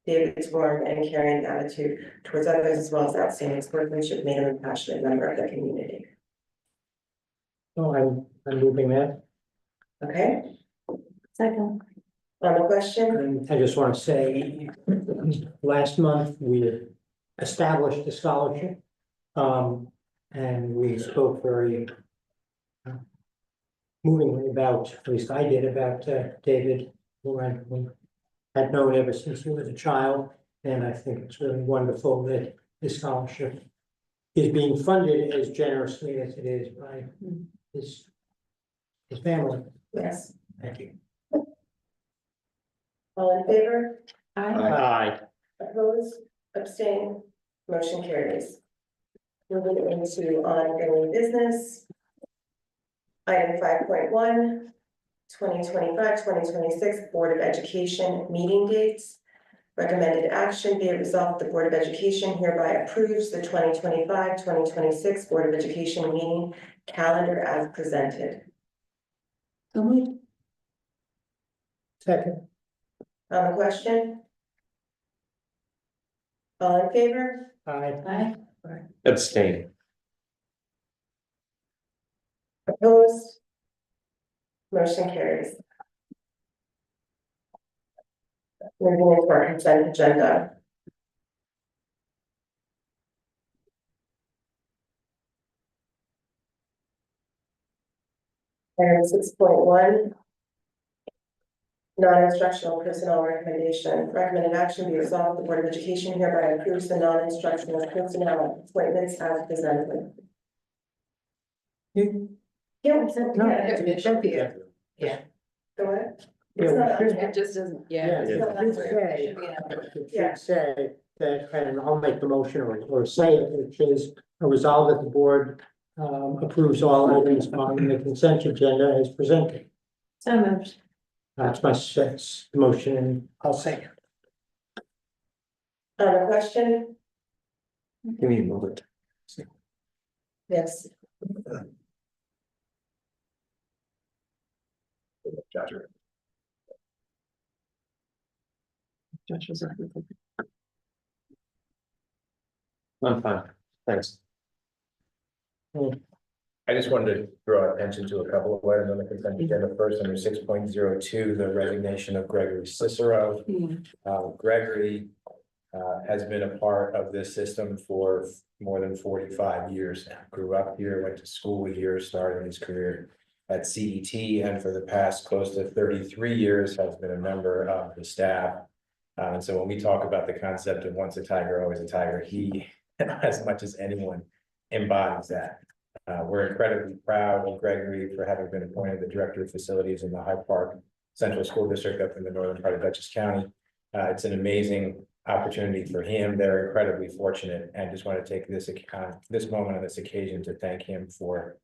David's warm and caring attitude towards others, as well as outstanding sportsmanship, made him a passionate member of the community. so I'm moving that. Okay, Second. on the question, And I just want to say, last month, we established the scholarship. And we spoke very movingly about, at least I did, about David, who I had known ever since he was a child. And I think it's really wonderful that this scholarship is being funded as generously as it is by his family. yes, Thank you. all in favor? Aye. Opposed, abstain, motion carries. Moving into ongoing business. Item 5.1, 2025-2026 Board of Education meeting dates. Recommended action be it resolved, the Board of Education hereby approves the 2025-2026 Board of Education meeting calendar as presented. So moved. Second, On the question? All in favor? aye. Abstain. Opposed? Motion carries. Moving into our consent agenda. Item 6.1. Non-instructional personnel recommendation. Recommended action be resolved, the Board of Education hereby approves the non-instructional personnel appointments as presented. Yeah, No, It should be. The what? Yeah, It's not we on should here. It just doesn't, Yeah, yeah. it It's not on should here. say, Should be in there. it Yeah. should say that, and I'll make the motion or say it, which is a resolve that the board approves all items on the consent agenda as presented. So moved. That's my motion, and I'll say it. On the question? Give me a moment. Yes. I'm fine. Thanks. I just wanted to draw attention to a couple of items on the consent agenda. First, under 6.02, the resignation of Gregory Cicero. Gregory has been a part of this system for more than 45 years now. Grew up here, went to school here, started his career at CET, and for the past close to 33 years has been a member of the staff And so when we talk about the concept of once a tiger, always a tiger, he, as much as anyone, embodies that. We're incredibly proud of Gregory for having been appointed the Director of Facilities in the Hyde Park Central School District up in the northern part of Dutchess County. It's an amazing opportunity for him. They're incredibly fortunate, and just want to take this moment on this occasion to thank him for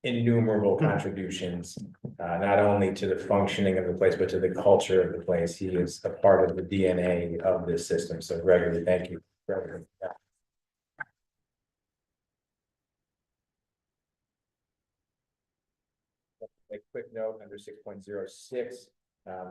innumerable contributions, not only to the functioning of the place, but to the culture of the place. He is a part of the DNA of this system. So Gregory, thank you. Gregory. A quick note under 6.06,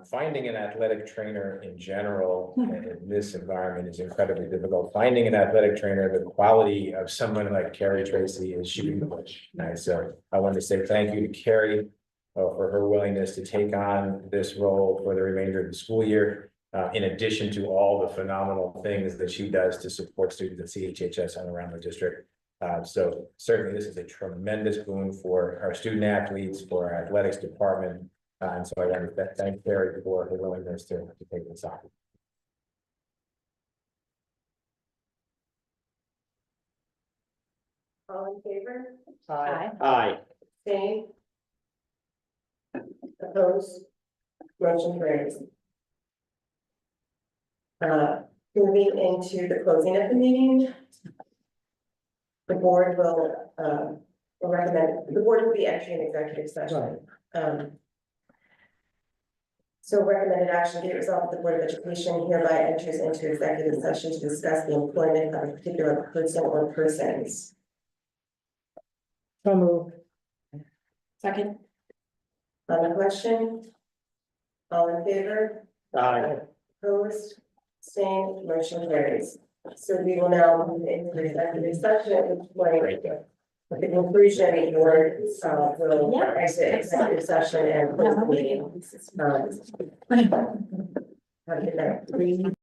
finding an athletic trainer in general in this environment is incredibly difficult. Finding an athletic trainer, the quality of someone like Carrie Tracy is shooting the bush. And so I want to say thank you to Carrie for her willingness to take on this role for the remainder of the school year, in addition to all the phenomenal things that she does to support students at CHHS and around the district. So certainly this is a tremendous boon for our student athletes, for our athletics department. And so I want to thank Carrie for her willingness to take this on. All in favor? Aye. Aye. Abstain? Opposed? Motion carries. Moving into the closing of the meeting. The board will recommend, the board will be entering executive session. So recommended action, be it resolved that the Board of Education hereby enters into executive session to discuss the employment of a particular person or persons. So moved. Second. On the question? All in favor? Aye. Opposed? Abstained? Motion carries. So we will now move into the executive session at which point, Great day. at the conclusion, the board will exit executive session and close the meeting. Have a good night.